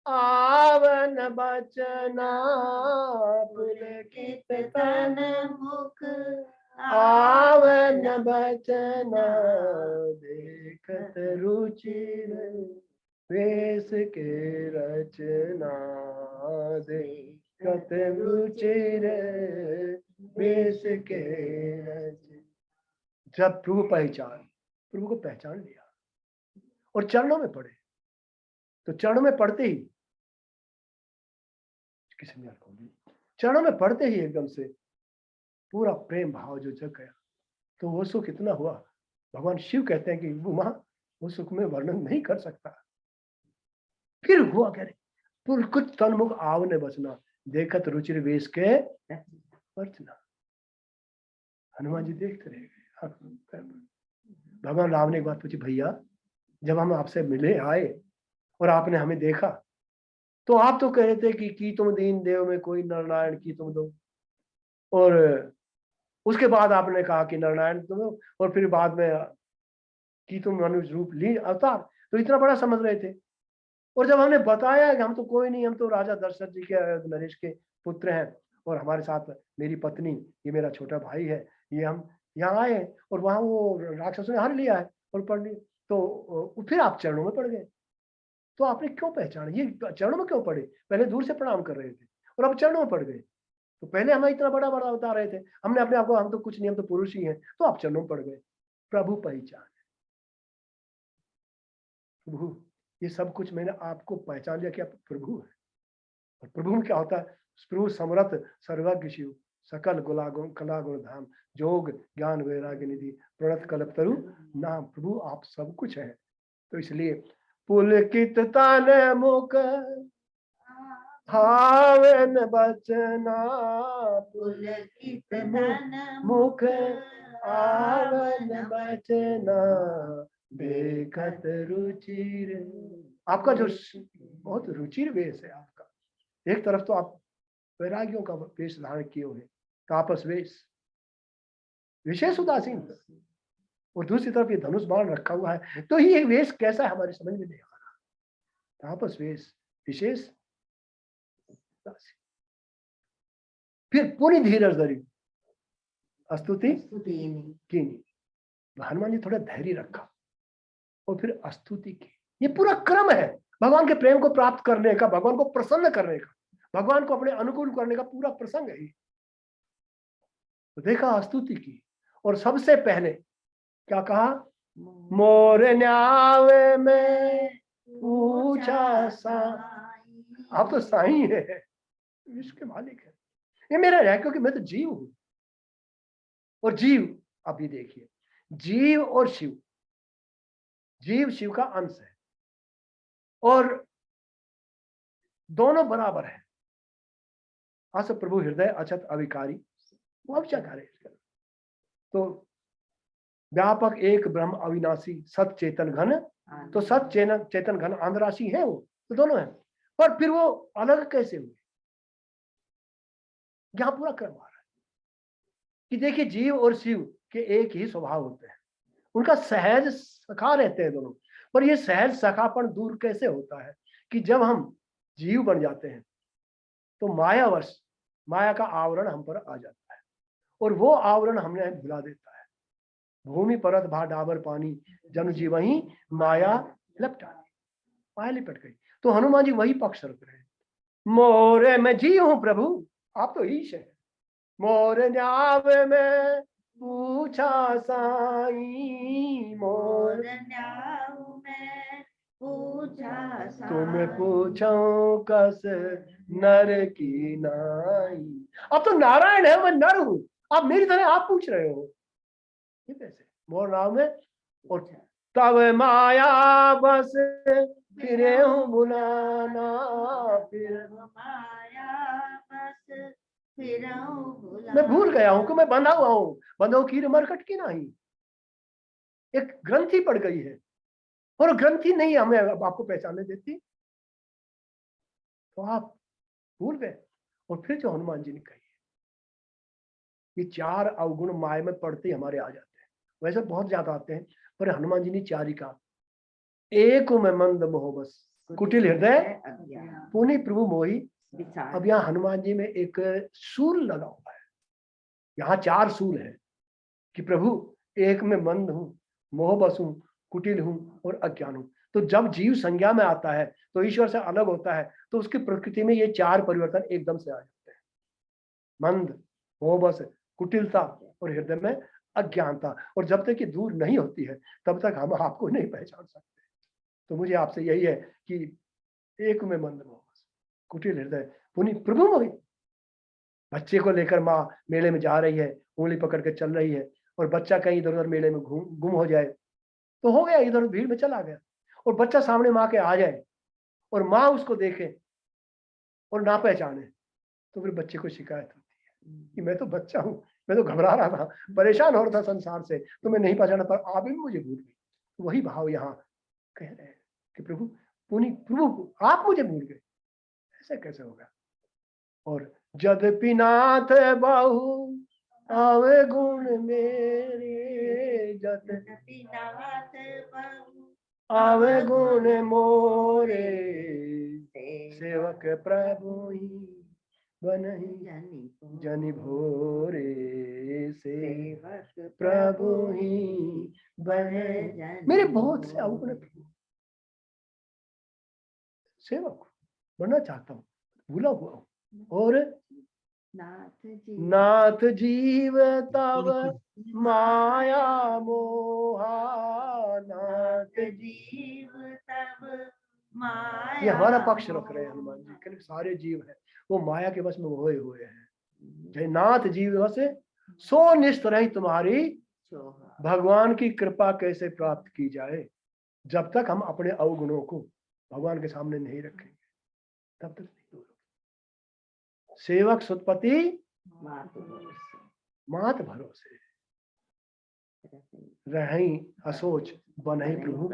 आवन बचना, पुलकित तन मुख आवन बचना, देखत रुचिर वेश के रचना, देखत रुचिर वेश के रचना। जब प्रभु को पहचान लिया और चरणों में पड़े, तो चरणों में पड़ते ही किसी ने चरणों में पड़ते ही एकदम से पूरा प्रेम भाव जो जग गया, तो वो सुख इतना हुआ, भगवान शिव कहते हैं कि वो सुख में वर्णन नहीं कर सकता। फिर हुआ कह रहे कुछ तनमुख आवने बचना, देखत रुचिर वेश के वर्चना। हनुमान जी देखते रह गए। भगवान राम ने एक बात पूछी, भैया जब हम आपसे मिले आए और आपने हमें देखा, तो आप तो कह रहे थे कि तुम दीन देव में कोई नरनारायण की तुम दो, और उसके बाद आपने कहा कि नरनारायण तुम दो, और फिर बाद में कि तुम मनुष्य रूप ली अवतार, तो इतना बड़ा समझ रहे थे। और जब हमने बताया कि हम तो कोई नहीं, हम तो राजा दशरथ जी के नरेश के पुत्र हैं, और हमारे साथ मेरी पत्नी, ये मेरा छोटा भाई है, ये हम यहाँ आए और वहां वो राक्षसों ने हर लिया है और पढ़ लिया, तो फिर आप चरणों में पड़ गए। तो आपने क्यों पहचाना, ये चरणों में क्यों पड़े? पहले दूर से प्रणाम कर रहे थे और अब चरणों में पड़ गए। तो पहले हमें इतना बड़ा बड़ा बता रहे थे, हमने अपने आप को, हम तो कुछ नहीं, हम तो पुरुष ही हैं, तो आप चरणों में पड़ गए। प्रभु पहचान, प्रभु, ये सब कुछ मैंने आपको पहचान लिया कि आप प्रभु है। और प्रभु में क्या होता है? प्रभु समर्थ सर्वज्ञ शिव, सकल कला गुण धाम, जोग ज्ञान वैराग्य निधि, प्रणत कल्पतरु नाम। प्रभु आप सब कुछ है। तो इसलिए पुलकित तन मुख हावन बचना, पुलकित तन मुख आवन बचना, देखत रुचिर। आपका जो बहुत रुचिर वेश है आपका, एक तरफ तो आप वैरागियों का वेश धारण किए हुए, तापस वेश, विशेष उदासीन, और दूसरी तरफ ये धनुष बाण रखा हुआ है। तो ये वेश कैसा है हमारी समझ में नहीं आ रहा। तापस वेश, विशेष उदासीन। फिर पूरी धीरज धरी, स्तुति कीनी। हनुमान जी थोड़ा धैर्य रखा और फिर स्तुति की। ये पूरा क्रम है भगवान के प्रेम को प्राप्त करने का, भगवान को प्रसन्न करने का, भगवान को अपने अनुकूल करने का पूरा प्रसंग है। तो देखा, स्तुति की, और सबसे पहले क्या कहा? मोर न्यावे में पूछा साईं। आप तो साईं है, विश्व के मालिक है, ये मेरा है, क्योंकि मैं तो जीव हूं। और जीव, अभी देखिए, जीव और शिव, जीव शिव का अंश है और दोनों बराबर है। अस प्रभु हृदय अछत अविकारी, वो अब क्या करे? तो व्यापक एक ब्रह्म अविनाशी सत चेतन घन, तो सत चेतन घन आंध राशि है वो, तो दोनों है। पर फिर वो अलग कैसे हुए? यहां पूरा क्रम आ रहा है कि देखिए, जीव और शिव के एक ही स्वभाव होते हैं, उनका सहज सखा रहते हैं दोनों। पर ये सहज सखापन दूर कैसे होता है? कि जब हम जीव बन जाते हैं तो मायावश, माया का आवरण हम पर आ जाता है, और वो आवरण हमने भुला देता है। भूमि परत भा डाबर पानी, जन जीव ही माया लपटानी, माया लिपट गई। तो हनुमान जी वही पक्ष रख रहे हैं, मोरे मैं जी हूं प्रभु, आप तो ईश है। मोर न्याव में पूछा साईं, मोर न्याव में पूछा साईं, तुम्हें पूछो कस नर की नाई। अब तो नारायण है, मैं नर हूं, आप मेरी तरह आप पूछ रहे हो, ये कैसे? मोर नाव में, और तब माया बस फिरे हूँ बुलाना, फिर माया बस फिरऊं मैं भूल गया हूं कि मैं बंधा हुआ हूं, बंधो कीर मरकट की नहीं। एक ग्रंथि पड़ गई है और ग्रंथि नहीं हमें आपको पहचानने देती, तो आप भूल गए। और फिर जो हनुमान जी ने कही, ये चार अवगुण माया में पड़ते ही हमारे आ जाते हैं। वैसे बहुत ज्यादा आते हैं, पर हनुमान जी ने चार ही कहा। एक में मंद मोह बस, कुटिल हृदय पुनि प्रभु मोही। अब यहाँ हनुमान जी में एक सूल लगा हुआ है, यहाँ चार सूल है कि प्रभु एक में मंद हूं, मोह बस हूं, कुटिल हूं और अज्ञान हूं। तो जब जीव संज्ञा में आता है तो ईश्वर से अलग होता है, तो उसकी प्रकृति में ये चार परिवर्तन एकदम से आ जाते हैं। मंद, मोह बस, कुटिलता और हृदय में अज्ञानता, और जब तक ये दूर नहीं होती है तब तक हम आपको नहीं पहचान सकते। तो मुझे आपसे यही है कि एक में मंद मोह कुटिल हृदय पुनि प्रभु मोहि। बच्चे को लेकर माँ मेले में जा रही है, उंगली पकड़ के चल रही है, और बच्चा कहीं इधर उधर मेले में गुम हो जाए तो हो गया, इधर भीड़ में चला गया। और बच्चा सामने माँ के आ जाए और माँ उसको देखे और ना पहचाने तो फिर बच्चे को शिकायत होती है कि मैं तो बच्चा हूँ, मैं तो घबरा रहा था, परेशान हो रहा था संसार से, तो मैं नहीं पहचाना, पर आप भी मुझे भूल गए। वही भाव यहाँ कह रहे हैं कि प्रभु पुनि प्रभु आप मुझे भूल गए, ऐसे कैसे होगा। और यद्यपि नाथ बहु आवे गुण मेरे, यद्यपि नाथ बहु आवे गुण मोरे, सेवक प्रभु ही बनहि जनि भोरे, सेवक प्रभु ही बने। मेरे बहुत से अवगुण प्रभु, सेवक बनना चाहता हूँ, भूला हुआ हूँ। और नाथ जीव तब माया मोहा, नाथ जीव तब माया। ये हमारा पक्ष रख रहे हैं हनुमान जी, क्योंकि सारे जीव हैं वो माया के वश में मोहे हुए हैं। जय नाथ जीव वश सो निष्ठरहि तुम्हारी, भगवान की कृपा कैसे प्राप्त की जाए। जब तक हम अपने अवगुणों को भगवान के सामने नहीं रखेंगे तब तक नहीं दूर होगा। सेवक सुतपति मात भरोसे, रही असोच बनहि प्रभु।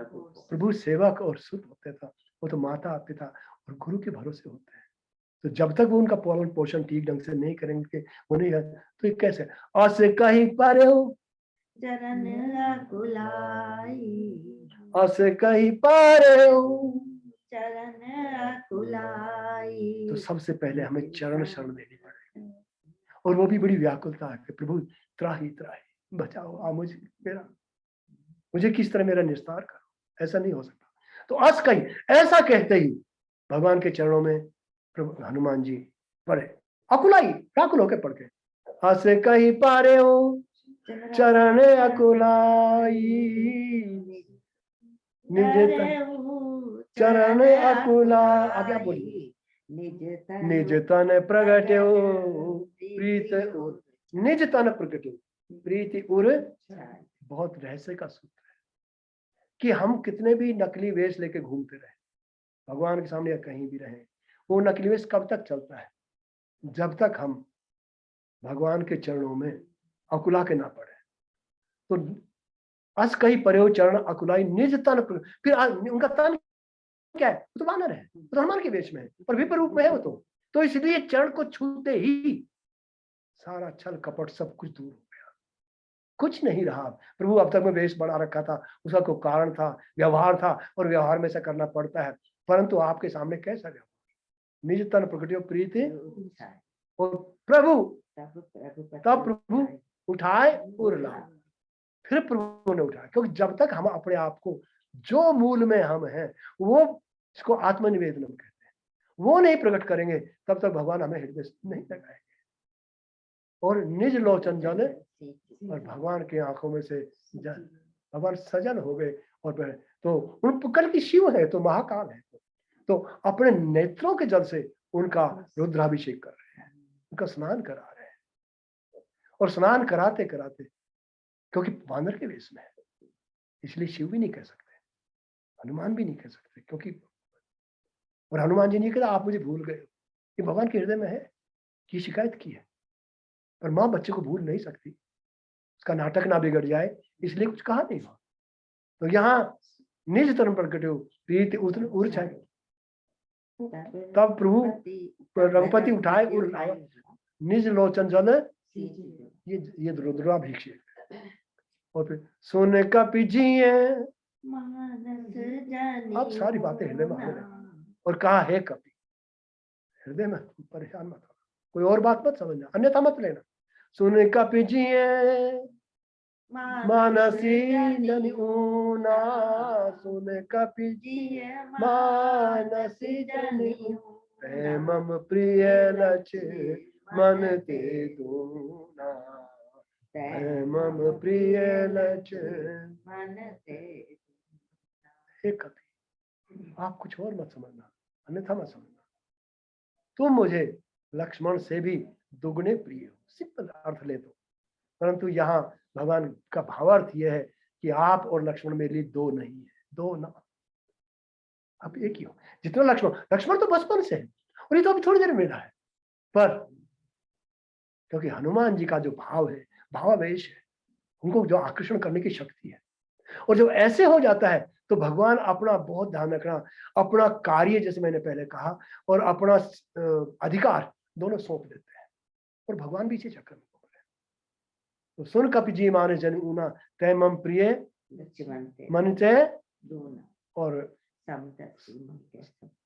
प्रभु सेवक और सुत होते था, वो तो माता पिता और गुरु के भरोसे होते हैं। तो जब तक वो उनका पालन पोषण ठीक ढंग से नहीं करेंगे, वो नहीं है, तो ये कैसे अस कहीं पारे हो चरण अकुलाई, अस कहीं पारे हो चरण अकुलाई। तो सबसे पहले हमें चरण शरण देनी पड़ेगी, और वो भी बड़ी व्याकुलता है कि प्रभु त्राही त्राही बचाओ, आ मुझे किस तरह मेरा निस्तार करो। ऐसा नहीं हो सकता। तो अस कहीं ऐसा कहते ही भगवान के चरणों में प्रभु हनुमान जी पड़े, अकुलाई व्याकुल होकर पड़ गए। अस कहीं पारे हो चरण अकुलाई, निज चरण अकुला, आगे आप बोलिए। निज तन प्रगट्यो प्रीत उर, निज तन प्रगट्यो प्रीति उर। बहुत रहस्य का सूत्र है कि हम कितने भी नकली वेश लेके घूमते रहे भगवान के सामने या कहीं भी रहे, वो नकली वेश कब तक चलता है, जब तक हम भगवान के चरणों में अकुला के ना पड़े। तो अस कहीं परे हो चरण अकुलाई, निज तन, फिर उनका तन क्या है, वो तो वानर है, वो तो हनुमान के वेश में है और विप्र रूप में है वो तो इसलिए चरण को छूते ही सारा छल कपट सब कुछ दूर हो गया, कुछ नहीं रहा। प्रभु अब तक में वेश बना रखा था, उसका कोई कारण था, व्यवहार था, और व्यवहार में से करना पड़ता है, परंतु आपके सामने कैसा व्यवहार, निज तन प्रकटियो प्रीति, और प्रभु तब प्रभु उठाए उर लाए। फिर प्रभु ने उठाया, क्योंकि जब तक हम अपने आप को जो मूल में हम हैं, वो इसको आत्मनिवेदन कहते हैं, वो नहीं प्रकट करेंगे तब तक भगवान हमें हृदय नहीं लगाएंगे। और निज लोचन जल, और भगवान की आंखों में से जल, भगवान सजल हो गए। और तो उन कल की शिव है तो महाकाल है, तो अपने नेत्रों के जल से उनका रुद्राभिषेक कर रहे हैं, उनका स्नान करा रहे हैं। और स्नान कराते कराते, क्योंकि वानर के वेश में है इसलिए शिव भी नहीं कह सकते, हनुमान भी नहीं कह सकते, क्योंकि और हनुमान जी नहीं कहते आप मुझे भूल गए, ये भगवान के हृदय में है कि शिकायत की है। पर माँ बच्चे को भूल नहीं सकती, उसका नाटक ना बिगड़ जाए इसलिए कुछ कहा नहीं हुआ। तो यहाँ निज तन प्रकट हो प्रीति उतर उर छाए, तब प्रभु रघुपति उठाए उर लाए, निज लोचन जल, ये रुद्राभिषेक। और फिर सोने का पिजिए, अब सारी बातें हृदय में आने लगी। और कहा है कपि, हृदय में परेशान मत होना, कोई और बात मत समझना, अन्यथा मत लेना। सुन का पिजिए मानसी जन ऊना, सुन का पिजिए मानसी जन मम प्रिय लक्ष्य मन ते दूना, है मम प्रिय लक्ष्मण। हे कपि, आप कुछ और मत समझना, अन्यथा मत समझना, तुम मुझे लक्ष्मण से भी दुगने प्रिय हो। सिंपल अर्थ ले दो, परंतु यहाँ भगवान का भावार्थ यह है कि आप और लक्ष्मण मेरे लिए दो नहीं है, दो ना, आप एक ही हो। जितना लक्ष्मण तो बचपन से है, और ये तो अभी थोड़ी देर मिला है, पर क्योंकि हनुमान जी का जो भाव है, भावावेश है, उनको जो आकर्षण करने की शक्ति है, और जब ऐसे हो जाता है तो भगवान अपना बहुत ध्यान रखना, अपना कार्य जैसे मैंने पहले कहा और अपना अधिकार दोनों सौंप देते हैं, और भगवान भी इसी चक्कर में पड़े। तो सुन कपि जी माने जन ऊना, तय मम प्रिय मन ते, और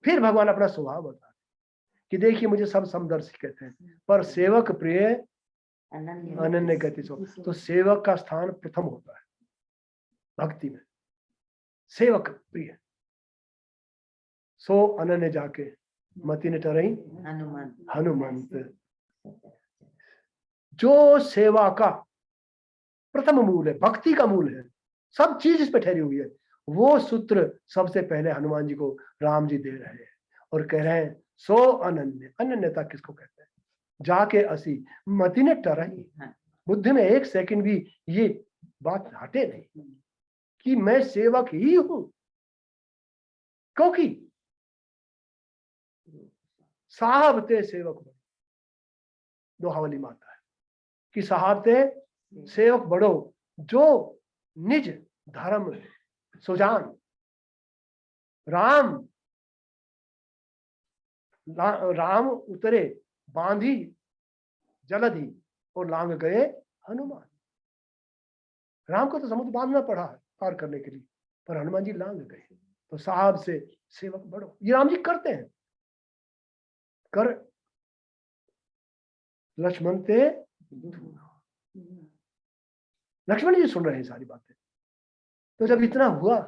फिर भगवान अपना स्वभाव बताते कि देखिए मुझे सब समदर्शी कहते हैं, पर सेवक प्रिय अनन्य गति सो। तो सेवक का स्थान प्रथम होता है भक्ति में, सेवक प्रिय सो अनन्य जाके मति ने टरई हनुमंत। जो सेवा का प्रथम मूल है, भक्ति का मूल है, सब चीज इस पे ठहरी हुई है, वो सूत्र सबसे पहले हनुमान जी को राम जी दे रहे हैं और कह रहे हैं सो अनन्य। अनन्यता किसको कहते हैं? जाके असी मति ने टरई, बुद्धि में एक सेकंड भी ये बात हटे नहीं कि मैं सेवक ही हूं, क्योंकि साहब ते सेवक बड़ो, दोहावली माता है कि साहब ते सेवक बड़ो, जो निज धर्म सुजान राम राम उतरे बांधी जलधि और लांग गए हनुमान। राम को तो समुद्र बांधना पड़ा है पार करने के लिए, पर हनुमान जी लांग गए। तो साहब से सेवक बड़ो, ये राम जी करते हैं। कर लक्ष्मण ते, लक्ष्मण जी सुन रहे हैं सारी बातें। तो जब इतना हुआ,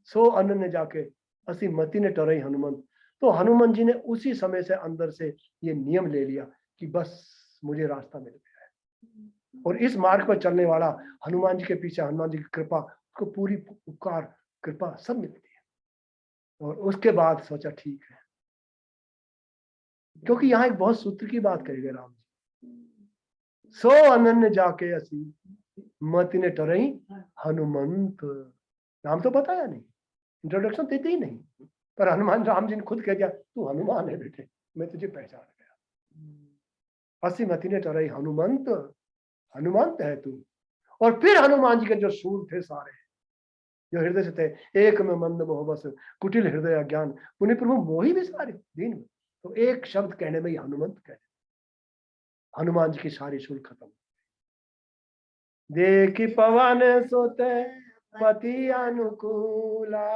सो अनन्य जाके असी मति ने टरई हनुमंत, तो हनुमान जी ने उसी समय से अंदर से ये नियम ले लिया कि बस मुझे रास्ता मिल गया है, और इस मार्ग पर चलने वाला हनुमान जी के पीछे हनुमान जी की कृपा, उसको पूरी उपकार कृपा सब मिलती है। और उसके बाद सोचा ठीक है, क्योंकि यहाँ एक बहुत सूत्र की बात करेंगे राम जी। सो अनन्य जाके असी मति ने टरई हनुमंत। नाम तो बताया नहीं, इंट्रोडक्शन देते ही नहीं, पर हनुमान राम जी ने खुद कह दिया तू हनुमान है बेटे, मैं तुझे पहचान गया। असी मति ने टरई हनुमंत, हनुमंत है तू। और फिर हनुमान जी के जो सूर थे सारे, जो हृदय से थे, एक में मंद मोह बस कुटिल हृदय अज्ञान, पुनि प्रभु मोही भी सारे दिन में। तो एक शब्द कहने में ही हनुमंत कह, हनुमान जी की सारी सूर खत्म। देखी पवन सोते पति अनुकूला,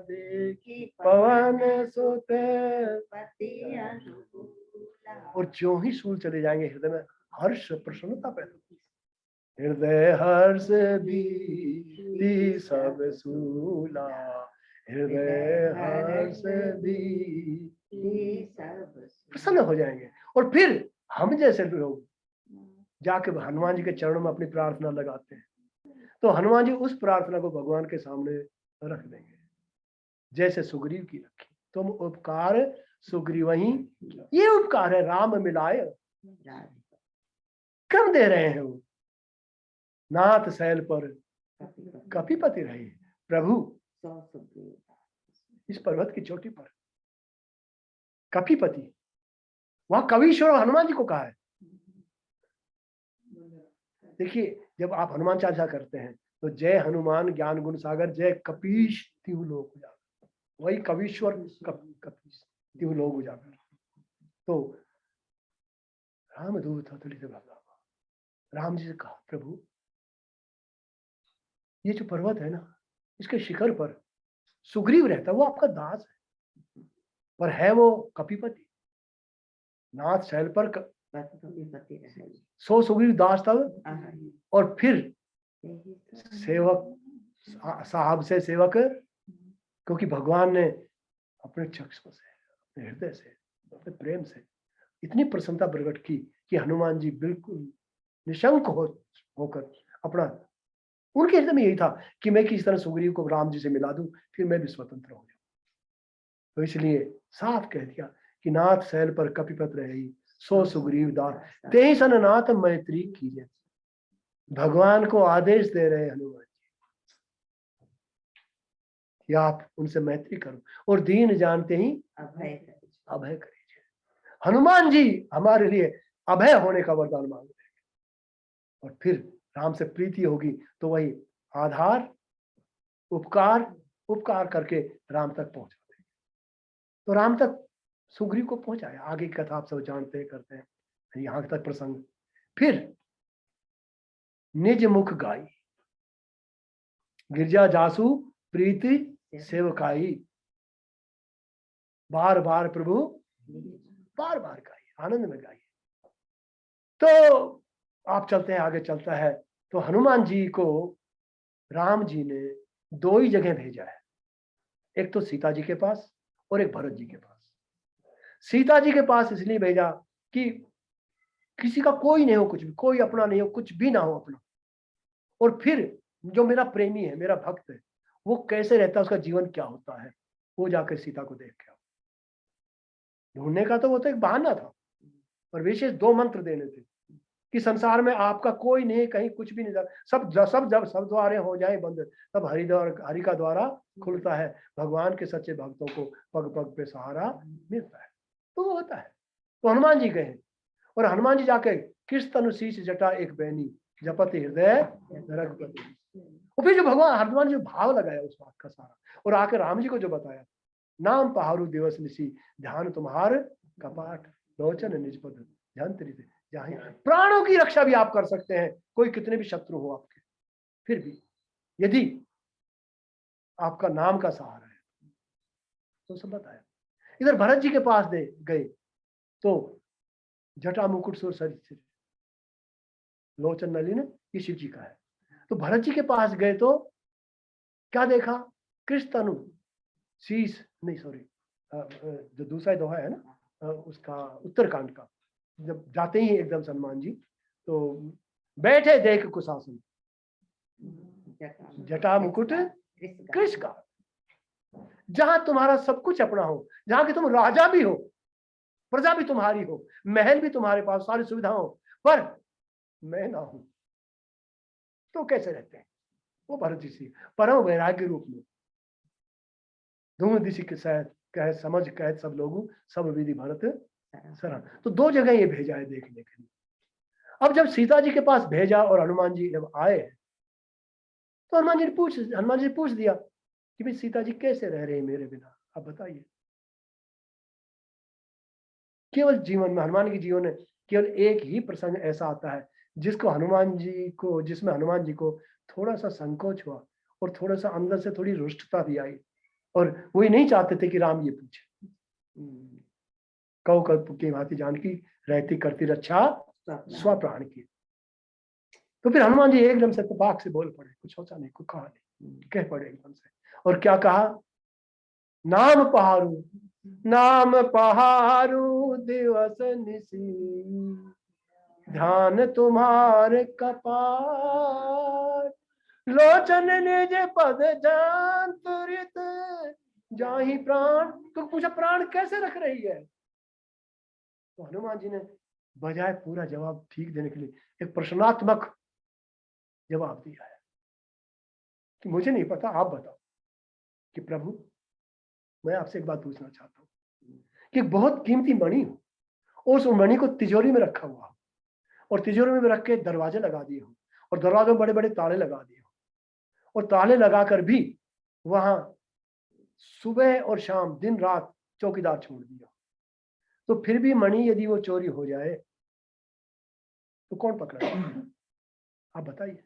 देखी पवन सोते पति अनुकूला। और जो ही सूल चले जाएंगे हृदय में हर्ष प्रसन्नता पैदा होगी। हृदय हर्ष भी सब सूला, हृदय हर्ष भी सब प्रसन्न हो जाएंगे। और फिर हम जैसे लोग जाके हनुमान जी के चरणों में अपनी प्रार्थना लगाते हैं, तो हनुमान जी उस प्रार्थना को भगवान के सामने रख देंगे, जैसे सुग्रीव की रखी। तुम उपकार सुग्रीव ही, ये उपकार है राम मिलाए, कम दे रहे हैं वो। नाथ सैल पर कपिपति रहे प्रभु, इस पर्वत की चोटी पर कपिपति, वहां कवीश्वर हनुमान जी को कहा है। देखिए जब आप हनुमान चालीसा करते हैं तो जय हनुमान ज्ञान गुण सागर, जय कपीश तिहु लोक उजागर, वही कवीश्वर कपीश तिहु लोक उजागर। तो रामदूत अतुलित बल, राम जी से कहा प्रभु ये जो पर्वत है ना, इसके शिखर पर सुग्रीव रहता है, वो आपका दास है, पर है वो कपिपति। नाथ शैल पर सो सुग्रीव दास तब, और फिर सेवक साहब से सेवक, क्योंकि भगवान ने अपने चक्षु से, अपने हृदय से, अपने प्रेम से इतनी प्रसन्नता प्रकट की कि हनुमान जी बिल्कुल निशंक होकर अपना, उनके हृदय में यही था कि मैं किस तरह सुग्रीव को राम जी से मिला दूं, फिर मैं भी स्वतंत्र हो जाऊं। तो इसलिए साफ कह दिया कि नाथ शैल पर कपिपत रही, सो सुग्रीव दास तेहि सन नाथ मैत्री कीजिए। भगवान को आदेश दे रहे हनुमान जी कि आप उनसे मैत्री करो और दीन जानते ही अभय करिए। हनुमान जी हमारे लिए अभय होने का वरदान मांग रहे हैं। और फिर राम से प्रीति होगी तो वही आधार उपकार करके राम तक पहुंचा देंगे। तो राम तक सुग्रीव को पहुंचाया। आगे की कथा आप सब जानते हैं, करते हैं, यहां तक प्रसंग। फिर निज मुख गाई, गिरजा जासु प्रीति सेवकाई। बार बार प्रभु बार बार गाइए, आनंद में गाइए। तो आप चलते हैं, आगे चलता है। तो हनुमान जी को राम जी ने दो ही जगह भेजा है, एक तो सीता जी के पास और एक भरत जी के पास। सीता जी के पास इसलिए भेजा कि किसी का कोई नहीं हो, कुछ भी, कोई अपना नहीं हो, कुछ भी ना हो अपना। और फिर जो मेरा प्रेमी है, मेरा भक्त है, वो कैसे रहता है, उसका जीवन क्या होता है, वो जाकर सीता को देख के आओ। ढूंढने का तो वो तो एक बहाना था, पर विशेष दो मंत्र देने थे कि संसार में आपका कोई नहीं, कहीं कुछ भी नहीं, सब जब सब द्वारे हो जाए बंद, तब हरि का द्वारा खुलता है। भगवान के सच्चे भक्तों को पग पग पे सहारा मिलता है। तो वो होता है। तो हनुमान जी गए और हनुमान जी जाके किस तनु शीश जटा एक बैनी जपति हृदय रघुपति। और फिर जो भगवान हनुमान जी भाव लगाया उस बात का सारा, और आकर राम जी को जो बताया, नाम पहाड़ू दिवस निशी ध्यान तुम्हार कपाट लोचन निजपद ध्यान तेरी जाहि। प्राणों की रक्षा भी आप कर सकते हैं, कोई कितने भी शत्रु हो आपके, फिर भी यदि आपका नाम का सहारा है। तो सब बताया। इधर भरत जी के पास दे गए तो जटा मुकुट सुर सरित लोचन नलिन, ये शिव जी का है। तो भरत जी के पास गए तो क्या देखा, कृष्ण तनु शीश नहीं, सॉरी, जो दूसरा दोहा है ना उसका उत्तरकांड का, जब जाते ही एकदम हनुमान जी तो बैठे देख कुशासन जटा मुकुट कृष्ण का। जहां तुम्हारा सब कुछ अपना हो, जहां कि तुम राजा भी हो, प्रजा भी तुम्हारी हो, महल भी तुम्हारे पास, सारी सुविधा हो, पर मैं ना हूं, तो कैसे रहते हैं। वो भरत जी सी परम वैराग्य रूप में धूम दिशि के सहत कह समझ कह सब लोग सब विधि भरत शरण। तो दो जगह ये भेजा है देखने के लिए। अब जब सीता जी के पास भेजा और हनुमान जी जब आए तो हनुमान जी ने पूछ दिया कि भाई सीता जी कैसे रह रहे हैं मेरे बिना, आप बताइए। केवल जीवन में हनुमान के जीवन में केवल एक ही प्रसंग ऐसा आता है जिसमें हनुमान जी को थोड़ा सा संकोच हुआ और थोड़ा सा अंदर से थोड़ी रुष्टता भी आई, और वो नहीं चाहते थे कि राम ये पूछे। कौ की भांति जानकी रहती करती रक्षा स्वप्राण की। तो फिर हनुमान जी एकदम से तपाक से बोल पड़े, कुछ सोचा नहीं, कुछ कहा नहीं, कह पड़े एकदम से। और क्या कहा, नाम पहारू दिवस निसी ध्यान तुम्हारे कपाट लोचन निज पद जान तुरित जाहि प्राण। तो पूछा प्राण कैसे रख रही है। तो हनुमान जी ने बजाय पूरा जवाब ठीक देने के लिए एक प्रश्नात्मक जवाब दिया है कि मुझे नहीं पता, आप बताओ कि प्रभु मैं आपसे एक बात पूछना चाहता हूँ कि बहुत कीमती मणि हो और उस मणि को तिजोरी में रखा हुआ हो और तिजोरी में रख के दरवाजे लगा दिए हो और दरवाजों में बड़े बड़े ताले लगा दिए हो और ताले लगाकर भी वहां सुबह और शाम दिन रात चौकीदार छोड़ दिया, तो फिर भी मणि यदि वो चोरी हो जाए तो कौन पकड़ा, आप बताइए।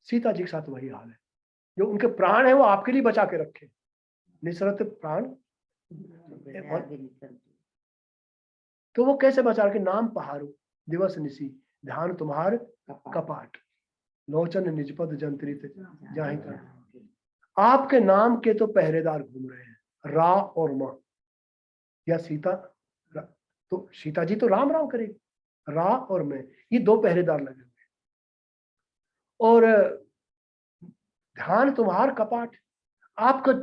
सीता जी के साथ वही हाल है, जो उनके प्राण है वो आपके लिए बचा के रखे, निसरत प्राण। तो वो कैसे बचा के, नाम पहारू दिवस निसी ध्यान तुम्हार कपाट लोचन निजपद जंत्रित जाहि कर। आपके नाम के तो पहरेदार घूम रहे हैं, रा और मां या सीता। तो सीता जी तो राम राम करेगी, रा और मैं, ये दो पहरेदार लगे हुए, और ध्यान तुम्हार कपाट, आपका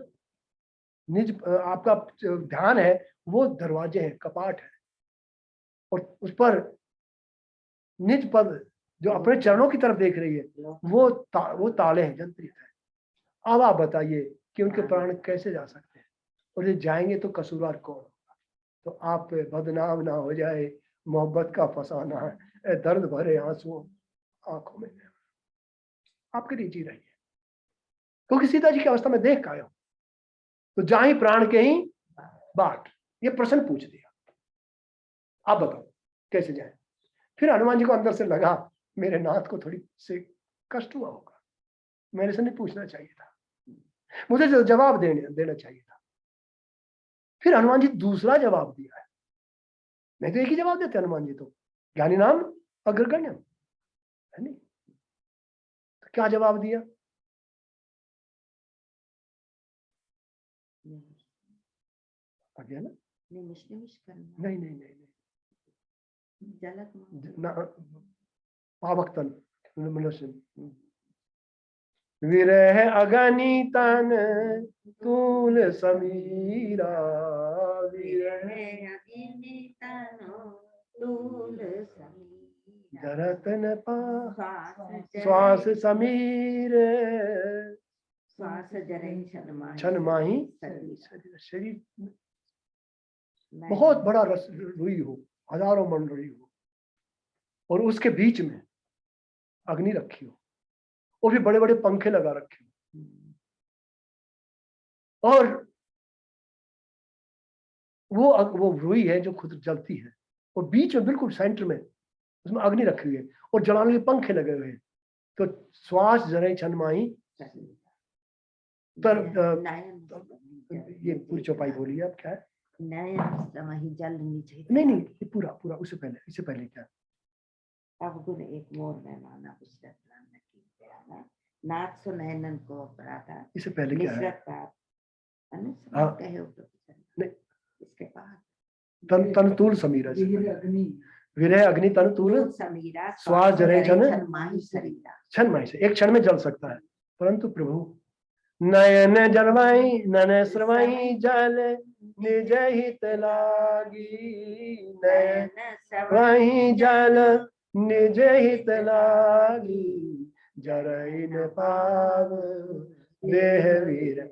निज आपका ध्यान है वो दरवाजे हैं, कपाट है, और उस पर निज पद जो अपने चरणों की तरफ देख रही है वो ताले हैं, जंत्रित है। अब आप बताइए कि उनके प्राण कैसे जा सकते हैं, और ये जाएंगे तो कसूरवार कौन होगा? तो आप पे बदनाम ना हो जाए मोहब्बत का फसाना है, दर्द भरे आंसू आंखों में, आपके लिए जी रही है, क्योंकि सीता जी की अवस्था में देख आए हो। तो जा ही प्राण के ही बाट, ये प्रश्न पूछ दिया, आप बताओ कैसे जाए? फिर हनुमान जी को अंदर से लगा मेरे नाथ को थोड़ी से कष्ट हुआ होगा, मेरे से नहीं पूछना चाहिए था, मुझे जो जवाब देना चाहिए था। फिर हनुमान जी दूसरा जवाब दिया है, नहीं तो एक ही जवाब देते हनुमान जी, तो ज्ञानी नाम अग्रगण्यम है नहीं, तो क्या जवाब दिया? ना नहीं नहीं नहीं पावकतन विरह अगणितन तूल समीरा, जरतन पा श्वास समीर, छन माही शरीर, बहुत बड़ा रस रुई हो, हजारों मन रुई हो, और उसके बीच में अग्नि रखी हो, और भी बड़े बड़े पंखे लगा रखे हो, और वो रुई है जो खुद जलती है, और बीच में बिल्कुल सेंटर में उसमें अग्नि रखी हुई है, और जलाने के पंखे लगे हुए हैं। तो श्वास जरे छन माही तर, ये पूरी चौपाई बोली है, अब क्या है? नहीं नहीं, ये पूरा पूरा उससे पहले क्या है? अवगुण एक मोर में माना विश्रत नाम न कीर्तयाना, नाथ सो नयनन को अपराधा, इससे पहले क्या है? हाँ कहे नहीं, इसके बाद तन तूल समीरा, विरह अग्नि तन तूल समीरा, श्वास जरे छन माही शरीरा, छन माही से एक क्षण में जल सकता है, परंतु प्रभु नयन जलवाई नन श्रवाई जल निज हित लागी, नयन वही जल निज हित लागी, जरई न पाव देह वीर,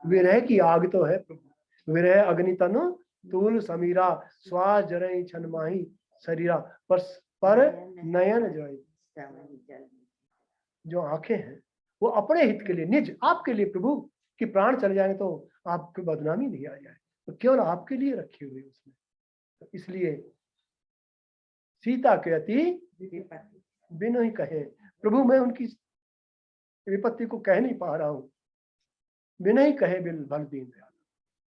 विरह की आग तो है प्रभु, विरह अग्नि तनु तूल समीरा, श्वास जरई छन माही शरीरा, पर नयन जो आंखें हैं वो अपने हित के लिए, निज आपके लिए प्रभु, कि प्राण चले जाएंगे तो आपकी बदनामी नहीं आ जाए, तो केवल आपके लिए रखी हुई उसने। तो इसलिए सीता के अति बिनु ही कहे, प्रभु मैं उनकी विपत्ति को कह नहीं पा रहा हूं, बिना ही कहे बिन भल दीन दयाल,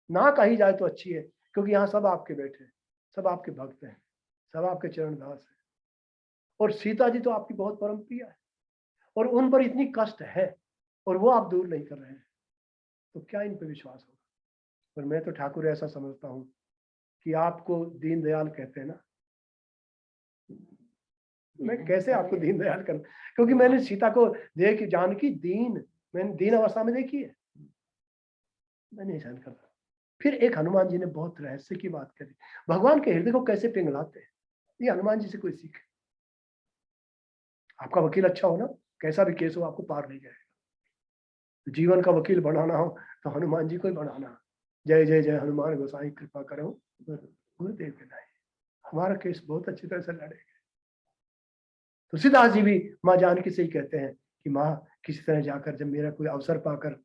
ना कही जाए तो अच्छी है, क्योंकि यहाँ सब आपके बैठे हैं, सब आपके भक्त हैं, सब आपके चरण दास हैं, और सीता जी तो आपकी बहुत परम प्रिय है, और उन पर इतनी कष्ट है और वो आप दूर नहीं कर रहे हैं, तो क्या इन पर विश्वास होगा? पर मैं तो ठाकुर ऐसा समझता हूं कि आपको दीन दयाल कहते हैं ना, मैं कैसे आपको दीन दयाल कर, क्योंकि मैंने सीता को देख जानकी मैंने दीन अवस्था में देखी है, मैं नहीं सहन करता। फिर एक हनुमान जी ने बहुत रहस्य की बात करी, भगवान के हृदय को कैसे पिघलाते हैं, ये हनुमान जी से कोई सीखे। आपका वकील अच्छा हो ना, कैसा भी केस हो आपको पार नहीं जाएगा, तो जीवन का वकील बनाना हो तो हनुमान जी को ही बनाना। जय जय जय हनुमान गोसाई कृपा करो गुरुदेव के नाई, हमारा केस बहुत अच्छी तरह से लड़ेगा। तुलसीदास जी भी माँ जानकी से ही कहते हैं कि माँ किसी तरह जाकर जब मेरा कोई अवसर पाकर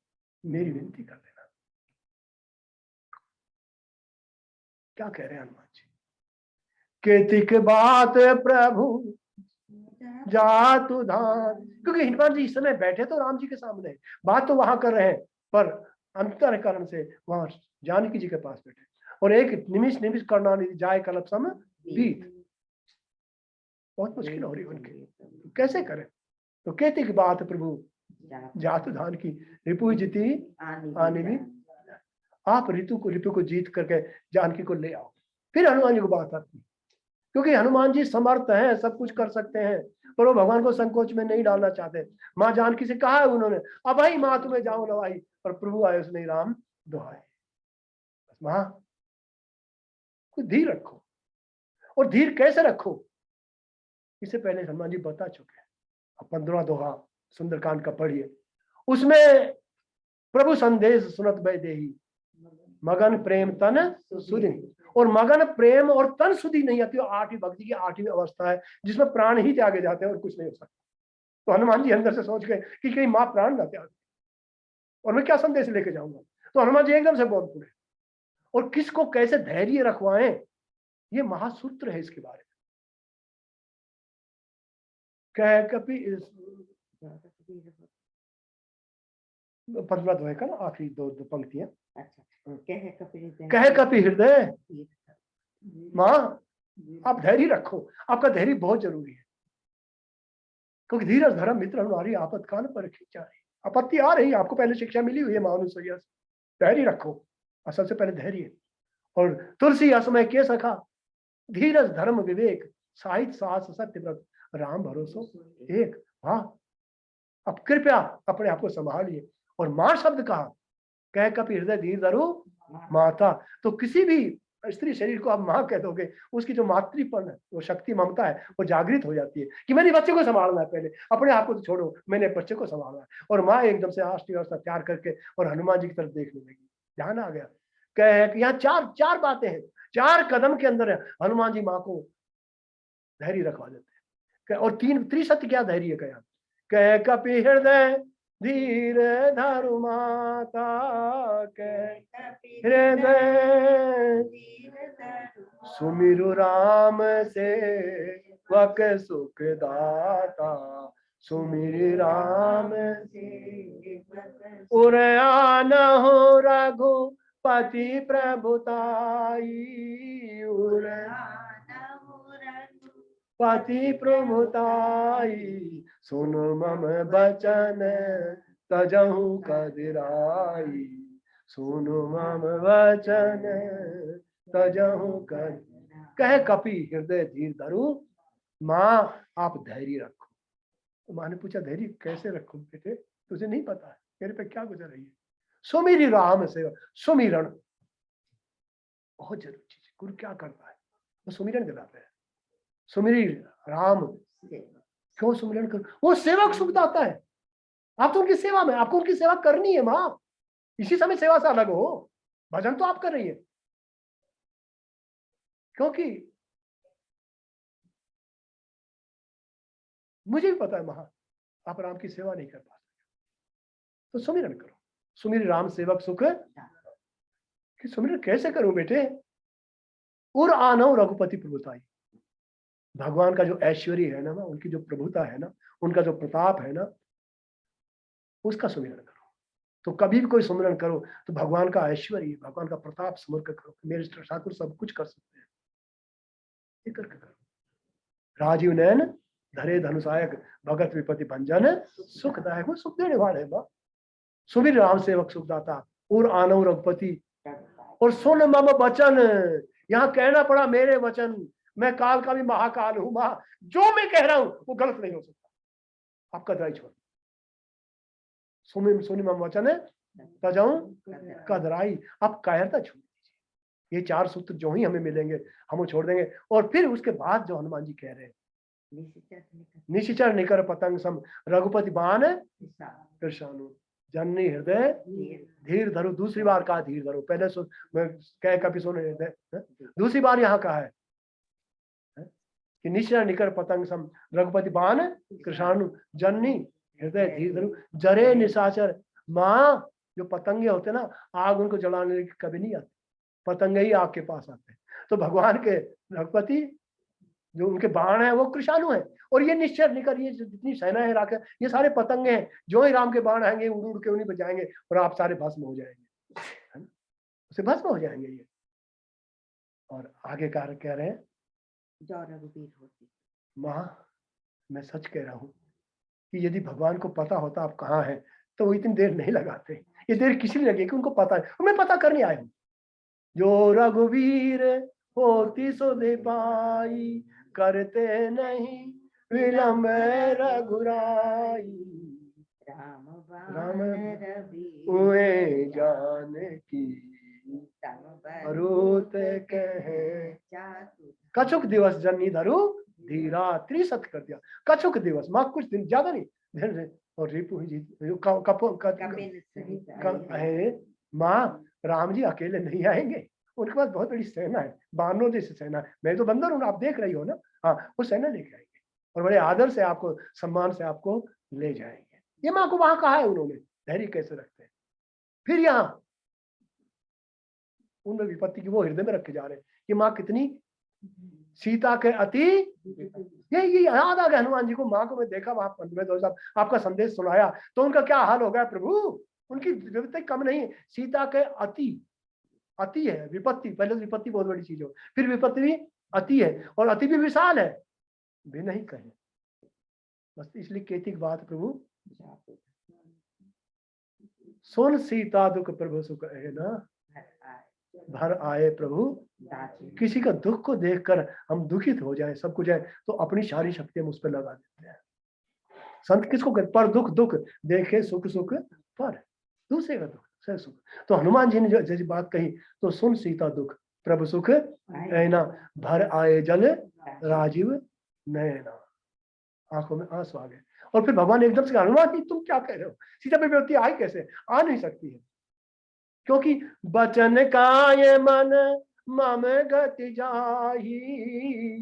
मेरी विनती कर देना। क्या कह रहे हैं हनुमान जी? केतिक बात प्रभु जातु धाम, क्योंकि हनुमान जी इस समय बैठे तो राम जी के सामने, बात तो वहां कर रहे हैं, पर अंतःकरण से वहां जानकी जी के पास बैठे, और एक निमिष करना जाए कल्प सम बीत, बहुत मुश्किल हो रही है उनके, तो कैसे करें? तो कहती की बात प्रभु जातु धान की, रिपु जीती आने भी, आप रिपु को जीत करके जानकी को ले आओ। फिर हनुमान जी को बात आती, क्योंकि हनुमान जी समर्थ हैं, सब कुछ कर सकते हैं, पर वो भगवान को संकोच में नहीं डालना चाहते। माँ जानकी से कहा है उन्होंने, अब भाई माँ तुम्हें जाओ नवाई, पर प्रभु आए उसने राम दुहाई। माँ कुछ धीर रखो, और धीर कैसे रखो इससे पहले हनुमान जी बता चुके हैं। अब 15वां दोहा सुंदरकांड का पढ़िए, उसमें प्रभु संदेश सुनत भय देही, मगन प्रेम तन सुधि। और मगन प्रेम और तन सुधि नहीं आती, 8वीं भक्ति की 8वीं अवस्था है जिसमें प्राण ही त्यागे जाते हैं और कुछ नहीं हो सकता। तो हनुमान जी अंदर से सोच गए कि कहीं माँ प्राण ना त्याग, और मैं क्या संदेश लेके जाऊंगा। तो हनुमान जी एकदम से बोल पड़े, और किसको कैसे धैर्य रखवाएं, ये महासूत्र है इसके बारे में। कह कपि 15वां दोहे का ना आखिरी दो पंक्तियां। अच्छा, कह कह कपि हृदय, माँ आप धैर्य रखो, आपका धैर्य बहुत जरूरी है, क्योंकि धीरज धर्म मित्र हमारी आपत्काल पर खींचा है। आपत्ति आ रही है, आपको पहले शिक्षा मिली हुई है मानुसैया से, धैर्य रखो, और सबसे पहले धैर्य। और तुलसी असमय के सखा, धीरज धर्म विवेक, साहित्य साहस सत्य व्रत, राम भरोसो एक। हाँ, अब कृपया अपने आप को संभालिए। और मां शब्द कहा, कह कपि हृदय धीर धरो माता, तो किसी भी स्त्री शरीर को आप मां कह दोगे, उसकी जो मातृपन है, वो शक्ति ममता है, वो जागृत हो जाती है कि मेरे बच्चे को संभालना है, पहले अपने आप को तो छोड़ो, मैंने बच्चे को संभालना है। और माँ एकदम से आष्टी और सत्यार करके और हनुमान जी की तरफ देखने लगी, ध्यान आ गया। कह यहाँ चार बातें हैं, 4 कदम के अंदर है, हनुमान जी माँ को धैर्य रखवा देते हैं। और 3 त्रिसत्य क्या धैर्य का, यहाँ कह कपि हृदय धीर धरु माता, कह हृदय सुमिरु राम से वक सुख दाता, सुमिर राम उर आनहु रघुपति प्रभुताई, उर पति प्रभुताई, सुन मम बचन तजहु कदिराई, सुन मम वचन तजहु कद। कह कपि हृदय धीर धरु, माँ आप धैर्य रखो। तो माँ ने पूछा धैर्य कैसे रखूं बेटे, तुझे नहीं पता है मेरे पे क्या गुजर रही है। सुमिरी राम सेवा, सुमिरन बहुत जरूरी चीज है। गुरु क्या करता है, वो सुमिरन कराता है। सुमिरी राम, क्यों सुमिरन कर, वो सेवक सुख दाता है। आप तो उनकी सेवा में, आपको उनकी सेवा करनी है माँ, इसी समय सेवा से अलग हो, भजन तो आप कर रही है, क्योंकि मुझे भी पता है महा आप राम की सेवा नहीं कर पा सकते, तो सुमिरन करो। सुमिर राम सेवक सुख, कि सुमिरन कैसे करूं बेटे, उर आनव रघुपति प्रभुताई, भगवान का जो ऐश्वर्य है ना, उनकी जो प्रभुता है ना, उनका जो प्रताप है ना, उसका सुमिरन करो। तो कभी भी कोई सुमिरन करो तो भगवान का ऐश्वर्य, भगवान का प्रताप स्मरण कर करो, मेरे ठाकुर सब कुछ कर सकते हैं, ये करके करो। राजीव नयन धरे धनुषायक, भगत विपत्ति भंजन सुखदायक, वो सुख देने वाले हैं। सुमिर राम सेवक सुखदाता, और आनव रघुपति, और सुन मम वचन, यहाँ कहना पड़ा मेरे वचन, मैं काल का भी महाकाल हूं मां, जो मैं कह रहा हूं वो गलत नहीं हो सकता। आपका दराई छोड़, सुनि मम वचन तजहु कदराई, आप कायरता छोड़ दीजिए। ये 4 सूत्र जो ही हमें मिलेंगे हम वो छोड़ देंगे। और फिर उसके बाद जो हनुमान जी कह रहे हैं, निशिचर निकर पतंग सम, रघुपति बाण कृष्णानु, जननी हृदय धीर धरो। दूसरी बार कहा धीर धरो, पहले कह कपि सुन हृदय, दूसरी बार यहाँ कहा है कि निशिचर निकर पतंग सम, रघुपति बाण कृष्णानु, जननी हृदय धीर धरो। जरे निशाचर, माँ जो पतंगे होते ना, आग उनको जलाने की कभी नहीं आती, पतंगे ही आग के पास आते हैं। तो भगवान के रघुपति जो उनके बाण है वो कृषाणु है, और ये निश्चर निकर, ये जितनी सेना है राके, ये सारे पतंगे हैं, जो ही राम के बाण आएंगे उड़ उड़ के उन्हीं बजाएंगे और आप सारे भस्म हो जाएंगे, है ना, उसे भस्म हो जाएंगे ये। और आगे कह रहे हैं, माँ मैं सच कह रहा हूँ कि यदि भगवान को पता होता आप कहाँ हैं तो वो इतनी देर नहीं लगाते, ये देर किसी लिए लगी कि उनको पता है, मैं पता करने आया हूँ। जो रघुवीर होती सुधि पाई, करते नहीं विलंब रघुराई। राम राम बाण रवि हुए जान की, तम अरुत कहे जातु कछुक दिवस जननी धरु धीरा, त्रिशत कर दिया। कछुक दिवस माँ कुछ दिन, ज्यादा नहीं, ध्यान से। और रिपु जी कपिल सहित आई। माँ राम जी अकेले नहीं आएंगे, उनके पास बहुत बड़ी सेना है, बानों जैसी सेना है। मैं तो बंदर हूँ, आप देख रही हो ना। हाँ, वो सेना लेके आएंगे और बड़े आदर से आपको, सम्मान से आपको ले जाएंगे। ये माँ को वहां कहा है उन्होंने, धैर्य कैसे रखते हैं। फिर यहाँ उनमें विपत्ति की वो हृदय में रखे जा रहे हैं कि माँ कितनी सीता के अति, ये याद आ गया हनुमान जी को। माँ को मैं देखा वहां पंत में, दोस्त आपका संदेश सुनाया तो उनका क्या हाल हो गया प्रभु। उनकी विपत्ति कम नहीं, सीता के अति, अति है विपत्ति। पहले तो विपत्ति बहुत बड़ी चीज हो, फिर विपत्ति भी अति है, और अति भी विशाल है, भी नहीं कहे। बस इसलिए केतिक बात प्रभु सुन सीता दुख प्रभु सुख है ना, भर आए प्रभु। किसी का दुख को देखकर हम दुखित हो जाए, सब कुछ है, तो अपनी सारी शक्ति हम उस पर लगा देते हैं। संत किसको कहते, पर दुख दुख देखे सुख सुख पर, दूसरे का दुख से सुख। तो हनुमान जी ने जो जैसी बात कही, तो सुन सीता दुख प्रभु सुख ऐना, भर आए जल राजीव नयना, आंखों में आंसू आ गए। और फिर भगवान एकदम से, हनुमान जी तुम क्या कह रहे हो, सीता पे विपत्ति आई कैसे, आ नहीं सकती है, क्योंकि बचन का ये मन मम गति जाही,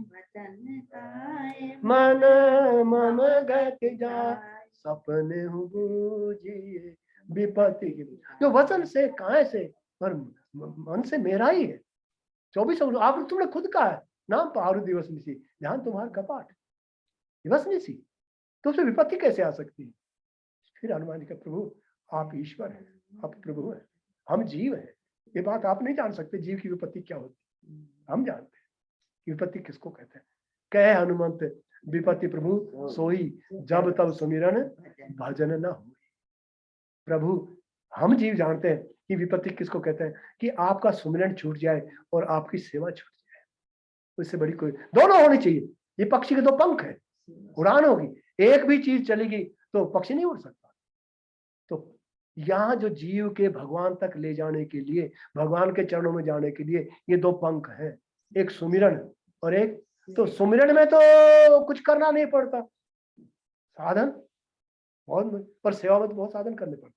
मन मम गति जाही, सपने बूझिए विपत्ति की। जो वचन से कहा से, पर मन से मेरा ही है। 24 आप तुमने खुद कहा है, नाम पारु दिवस निसी, ध्यान तुम्हारा कपाट दिवस निसी, तो उसमें विपत्ति कैसे आ सकती है। फिर हनुमान जी का, प्रभु आप ईश्वर हैं, आप प्रभु हैं, हम जीव हैं। ये बात आप नहीं जान सकते, जीव की विपत्ति क्या होती है, हम जानते हैं कि विपत्ति किसको कहते हैं। कहे हनुमंत विपत्ति प्रभु सोई, जब तब सुमिरन भजन न हुई। प्रभु हम जीव जानते हैं कि विपत्ति किसको कहते हैं, कि आपका सुमिरन छूट जाए और आपकी सेवा छूट जाए, उससे बड़ी कोई, दोनों होनी चाहिए। ये पक्षी के दो पंख है, उड़ान होगी, एक भी चीज चलेगी तो पक्षी नहीं उड़ सकता। तो यहाँ जो जीव के भगवान तक ले जाने के लिए, भगवान के चरणों में जाने के लिए ये दो पंख हैं, एक सुमिरन और एक, तो सुमिरन में तो कुछ करना नहीं पड़ता, साधन बहुत, पर सेवा में तो बहुत साधन करने पड़ते।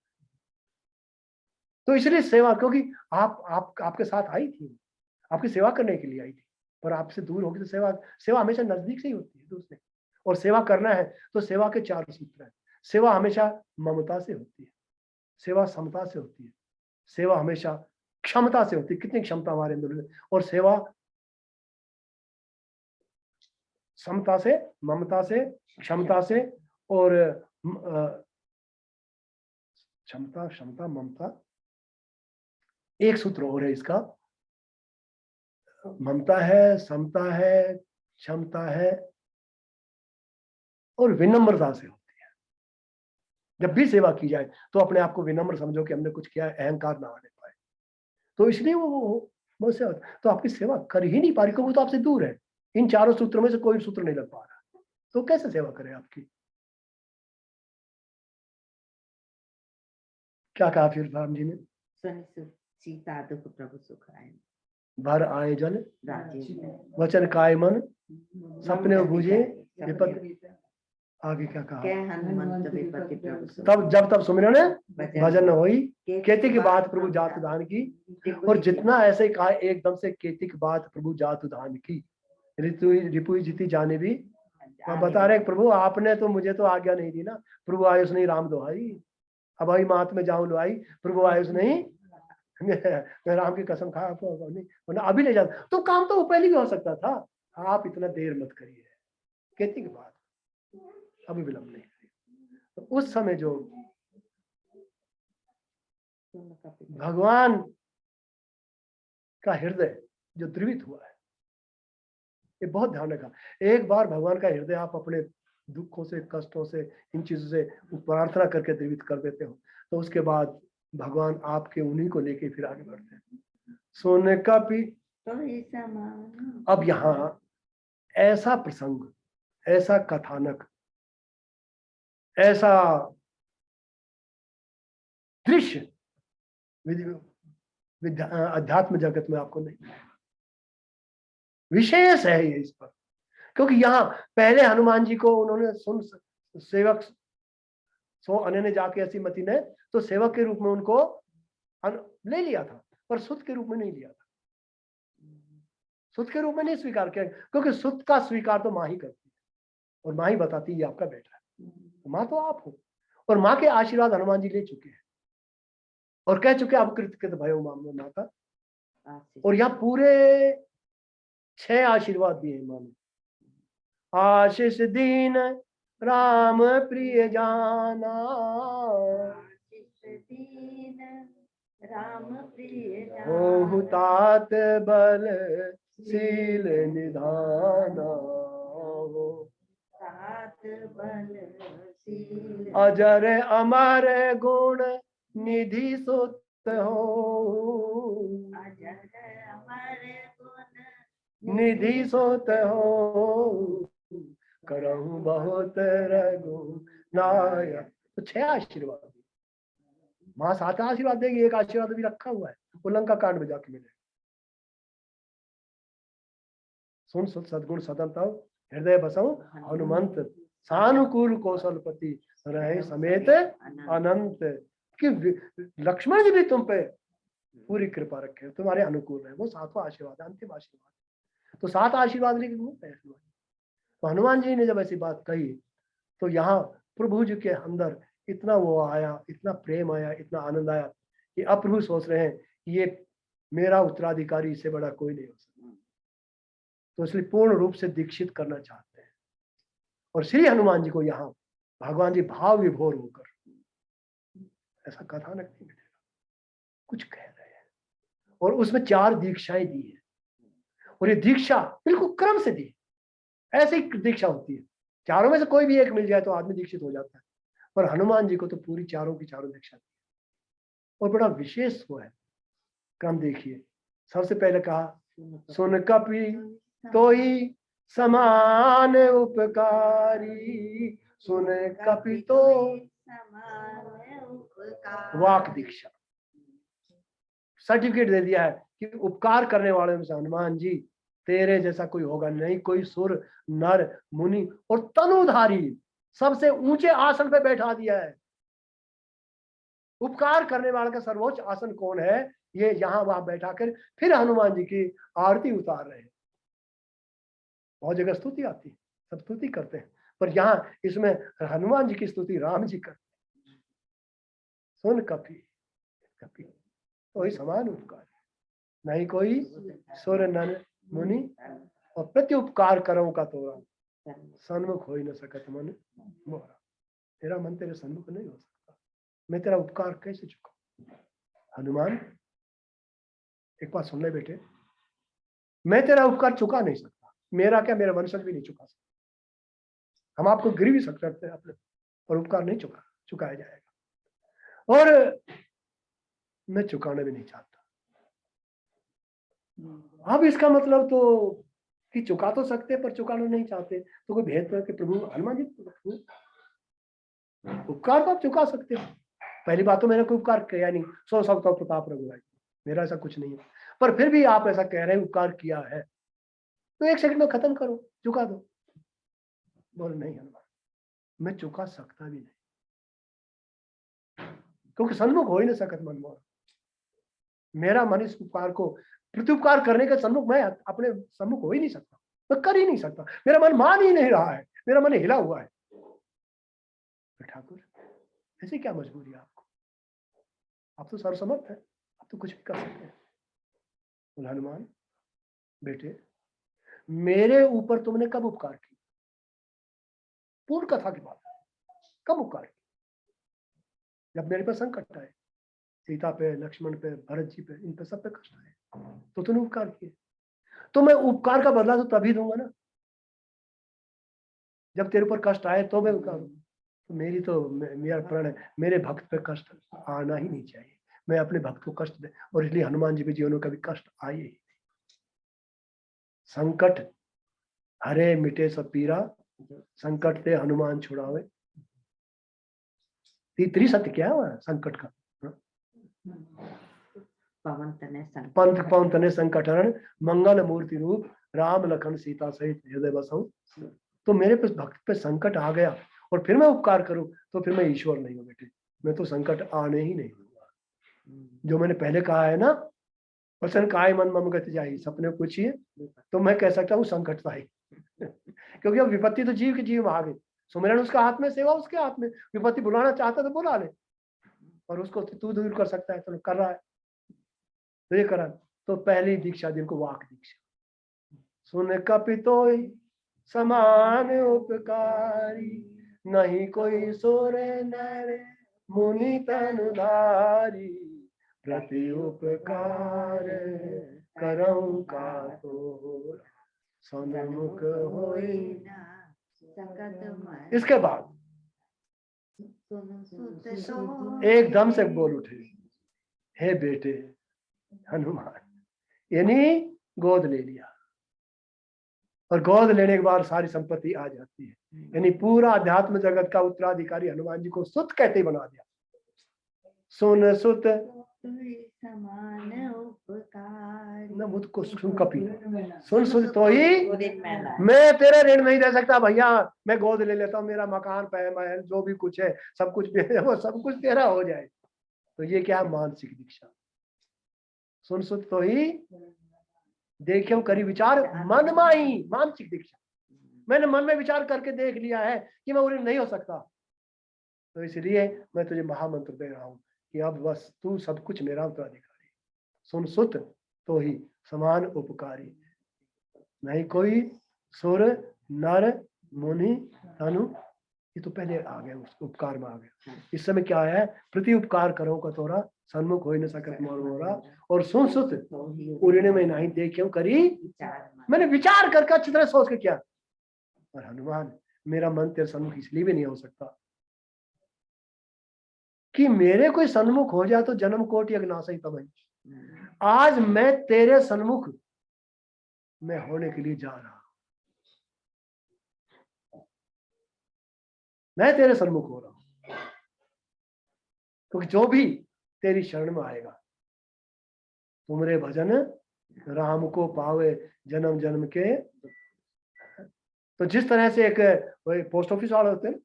तो इसलिए सेवा, क्योंकि आपके साथ आई थी, आपकी सेवा करने के लिए आई थी, पर आपसे दूर होगी तो सेवा हमेशा नजदीक से ही होती है दूसरे। और सेवा करना है तो सेवा के 4 सूत्र हैं। सेवा हमेशा ममता से होती है, सेवा समता से होती है, सेवा हमेशा क्षमता से होती है, कितनी क्षमता हमारे अंदर है, और सेवा समता से, ममता से, क्षमता से, और क्षमता क्षमता ममता, एक सूत्र और है इसका, ममता है, समता है, क्षमता है, और विनम्रता से होती है। जब भी सेवा की जाए तो अपने आप को विनम्र समझो कि हमने कुछ किया है, अहंकार ना आने पाए। तो इसलिए वो सेवा, तो आपकी सेवा कर ही नहीं पा रही, वो तो आपसे दूर है। इन 4 सूत्रों में से कोई सूत्र नहीं लग पा रहा, तो कैसे सेवा करे आपकी। क्या कहा फिर राम जी ने, सीता दुख प्रभु सुख आए, भर आए जल वचन काय मन, सपने बूझे विपत्ति। आगे क्या कहा, हनुमंत विपत्ति प्रभु सुख, तब जब तब सुमिरन भजन होई, केति की बात प्रभु जात दान की। और जितना ऐसे कहा एकदम से, केति की बात प्रभु जात दान की, रिपु जीती जाने भी बता रहे, प्रभु आपने तो मुझे तो आज्ञा नहीं दी ना, प्रभु आयुष नहीं राम दोहाई, अब आई मात में जाऊं लोहाई, प्रभु आयुष नहीं मैं राम की कसम खा वरना अभी ले जाता, तो काम तो पहले भी हो सकता था, आप इतना देर मत करिए, केति की बात अभी विलंब नहीं करिए। तो उस समय जो भगवान का हृदय जो द्रवित हुआ है, ये बहुत ध्यान रखा। एक बार भगवान का हृदय आप अपने दुखों से, कष्टों से, इन चीजों से प्रार्थना करके द्रवित कर देते हो, तो उसके बाद भगवान आपके उन्हीं को लेके फिर आगे बढ़ते हैं। सुन कपि तो ही समान। अब यहाँ ऐसा प्रसंग, ऐसा कथानक, ऐसा दृश्य अध्यात्म जगत में आपको नहीं मिलेगा। विशेष है ये इस पर, क्योंकि यहाँ पहले हनुमान जी को उन्होंने सुन सेवक सो अन्य ने जाके ऐसी मति ने तो सेवक के रूप में उनको ले लिया था, पर सुत के रूप में नहीं लिया था। सुत के रूप में नहीं स्वीकार किया, क्योंकि सुत का स्वीकार तो माँ ही करती है और माँ ही बताती है ये आपका बेटा है। तो माँ तो आप हो, और माँ के आशीर्वाद हनुमान जी ले चुके हैं और कह चुके अब कृत भयो मामलो माता। और यहाँ पूरे 6 आशीर्वाद दिए हैं माँ ने। आशीष दीन राम प्रिय जाना, राम प्रिय हो तात बल शील निधाना, तात बल शील अजर अमर गुण निधि सुत हो, अजर अमर गुण निधि सुत हो, करहु बहुत रघु नायक। तो 6 आशीर्वाद माँ 7 आशीर्वाद देगी, एक आशीर्वाद भी रखा हुआ है, वो लंका कांड में जाके मिलेगा। सुन सुत सदगुण सदन तव हृदय बसऊ हनुमंत, सानुकूल कौशलपति रहे समेत अनंत। कि लक्ष्मण जी भी तुम पे पूरी कृपा रखे, तुम्हारे अनुकूल है। वो 7वां आशीर्वाद, अंतिम आशीर्वाद। तो 7 आशीर्वाद लेके घूमते हैं हनुमान। तो हनुमान जी ने जब ऐसी बात कही तो यहाँ प्रभु जी के अंदर इतना वो आया, इतना प्रेम आया, इतना आनंद आया कि अब प्रभु सोच रहे हैं कि ये मेरा उत्तराधिकारी, इससे बड़ा कोई नहीं हो सकता। तो इसलिए पूर्ण रूप से दीक्षित करना चाहते हैं। और श्री हनुमान जी को यहाँ भगवान जी भाव विभोर होकर, ऐसा कथानक नहीं मिलेगा, कुछ कह रहे हैं। और उसमें 4 दीक्षाएं दी है, और ये दीक्षा बिल्कुल क्रम से दी। ऐसी दीक्षा होती है, चारों में से कोई भी एक मिल जाए तो आदमी दीक्षित हो जाता है, पर हनुमान जी को तो पूरी चारों की चारों दीक्षा दी। और बड़ा विशेष वो है क्रम। देखिए, सबसे पहले कहा सुन कपि तो ही समान उपकारी, सुन कपि तो वाक दीक्षा, सर्टिफिकेट दे दिया है कि उपकार करने वाले में से हनुमान जी तेरे जैसा कोई होगा नहीं। कोई सुर नर मुनि और तनुधारी, सबसे ऊंचे आसन पे बैठा दिया है। उपकार करने वाले का सर्वोच्च आसन कौन है, ये यहाँ वहां बैठा कर फिर हनुमान जी की आरती उतार रहे हैं। बहुत जगह स्तुति आती है, सब स्तुति करते हैं, पर यहाँ इसमें हनुमान जी की स्तुति राम जी करते हैं। सुन कपि कपि तो ही समान उपकार, नहीं कोई सुर नर मुनि, और प्रति उपकार करो का तोरा, सन्मुख हो ही न सकत मन मोरा। तेरा मन तेरे सन्मुख नहीं हो सकता, मैं तेरा उपकार कैसे चुकाऊं। हनुमान एक बात सुन ले बेटे, मैं तेरा उपकार चुका नहीं सकता, मेरा क्या, मेरा वंशज भी नहीं चुका सकता। हम आपको गिर भी सकते हैं अपने, और उपकार नहीं चुकाया जाएगा, और मैं चुकाना भी नहीं चाहता। अब इसका मतलब तो कि चुका तो सकते पर चुकाना नहीं चाहते, तो कोई भेद करके प्रभु हनुमान जी उपकार तो आप चुका सकते हो। पहली बात तो मैंने कोई उपकार किया नहीं, 100 तो प्रताप रघुराई, मेरा ऐसा कुछ नहीं है। पर फिर भी आप ऐसा कह रहे हैं उपकार किया है, तो 1 सेकंड में खत्म करो, चुका दो। बोल नहीं हनुमान, मैं चुका सकता भी नहीं, क्योंकि सन्मुख हो ही नहीं सकत मन मोर। मेरा मन इस उपकार को, प्रत्युपकार करने का सन्मुख, मैं अपने सम्मुख हो ही नहीं सकता, मैं कर ही नहीं सकता। मेरा मन मान ही नहीं रहा है, मेरा मन हिला हुआ है। तो ठाकुर ऐसी क्या मजबूरी है आपको, आप तो सर्वसमर्थ है, आप तो कुछ भी कर सकते हैं। बोले हनुमान बेटे, मेरे ऊपर तुमने कब उपकार किया, पूर्ण कथा की बात, कब उपकार किया? जब मेरे पर संकट आए, सीता पे, लक्ष्मण पे, भरत जी पे, इन पे सब पे कष्ट आए, तो तूने उपकार किए। तो मैं उपकार का बदला तो तभी दूंगा ना, जब तेरे ऊपर कष्ट आए तो मैं उपकार। तो मेरा प्रण है, मेरे भक्त पे कष्ट आना ही नहीं चाहिए, मैं अपने भक्त को कष्ट दे। और इसलिए हनुमान जी के जीवन में कभी कष्ट आए ही नहीं। संकट हरे मिटे सब पीरा, संकट ते हनुमान छुड़ावे। त्रिसत्य क्या है वहाँ संकट का? पवन तने संकट पंथ पवन तने संकट हरण, मंगल मूर्ति रूप, राम लखन सीता सहित हृदय बसहु। तो मेरे पे भक्त पे संकट आ गया और फिर मैं उपकार करूं तो फिर मैं ईश्वर नहीं हूं बेटे, मैं तो संकट आने ही नहीं दूंगा। जो मैंने पहले कहा है ना, वचन काय मन मम गति जाई, सपने पूछिए तो मैं कह सकता हूँ संकट आई क्योंकि अब विपत्ति तो जीव के जीव में आ गई, सुमिरन उसका हाथ में, सेवा उसके हाथ में। विपत्ति बुलाना चाहता तो बुला ले, और उसको तू दूर कर सकता है तो कर रहा है, तो ये करा। तो पहली दीक्षा दिन को वाक दीक्षा, सुन कपितोई समान उपकारी, नहीं कोई सोरे नरे मुनि तनुधारी, प्रति उपकार करऊं का तो सन्मुख होई। इसके बाद एकदम से बोल उठे, हे बेटे हनुमान, यानी गोद ले लिया। और गोद लेने के बाद सारी संपत्ति आ जाती है, यानी पूरा अध्यात्म जगत का उत्तराधिकारी हनुमान जी को सुत कहते ही बना दिया। सुन सुत समान उपकार, न मुझको सुन कपी, सुन सुन तो ही मैं तेरा ऋण नहीं दे सकता भैया, मैं गोद ले लेता हूँ, मेरा मकान महल जो भी कुछ है सब कुछ वो सब कुछ तेरा हो जाए। तो ये क्या मानसिक दीक्षा, सुन सुन तो ही देखियो करी विचार मन माई, मानसिक दीक्षा। मैंने मन में विचार करके देख लिया है कि मैं ऋण नहीं हो सकता, तो इसलिए मैं तुझे महामंत्र दे रहा हूं कि अब बस तू सब कुछ मेरा उत्तराधिकारी। सुन सुत तो ही समान उपकारी, नहीं कोई सुर नर मुनि तनु। ये तो पहले आ गया, उस उपकार में आ गया। इस समय क्या है, प्रति उपकार करो का तोरा सन्मुख हो न सकत मोरा, और सुन सुत उड़ने में नहीं देखियो करी। मैंने विचार करके अच्छी तरह सोच के किया, और हनुमान मेरा मन तेरे सन्मुख इसलिए भी नहीं हो सकता कि मेरे कोई सन्मुख हो जाए तो जन्म कोटि अग्नाशय तब। आज मैं तेरे सन्मुख में होने के लिए जा रहा हूं, मैं तेरे सन्मुख हो रहा हूं, क्योंकि जो भी तेरी शरण में आएगा, तुमरे भजन राम को पावे जन्म जन्म के। तो जिस तरह से एक पोस्ट ऑफिस वाले होते हैं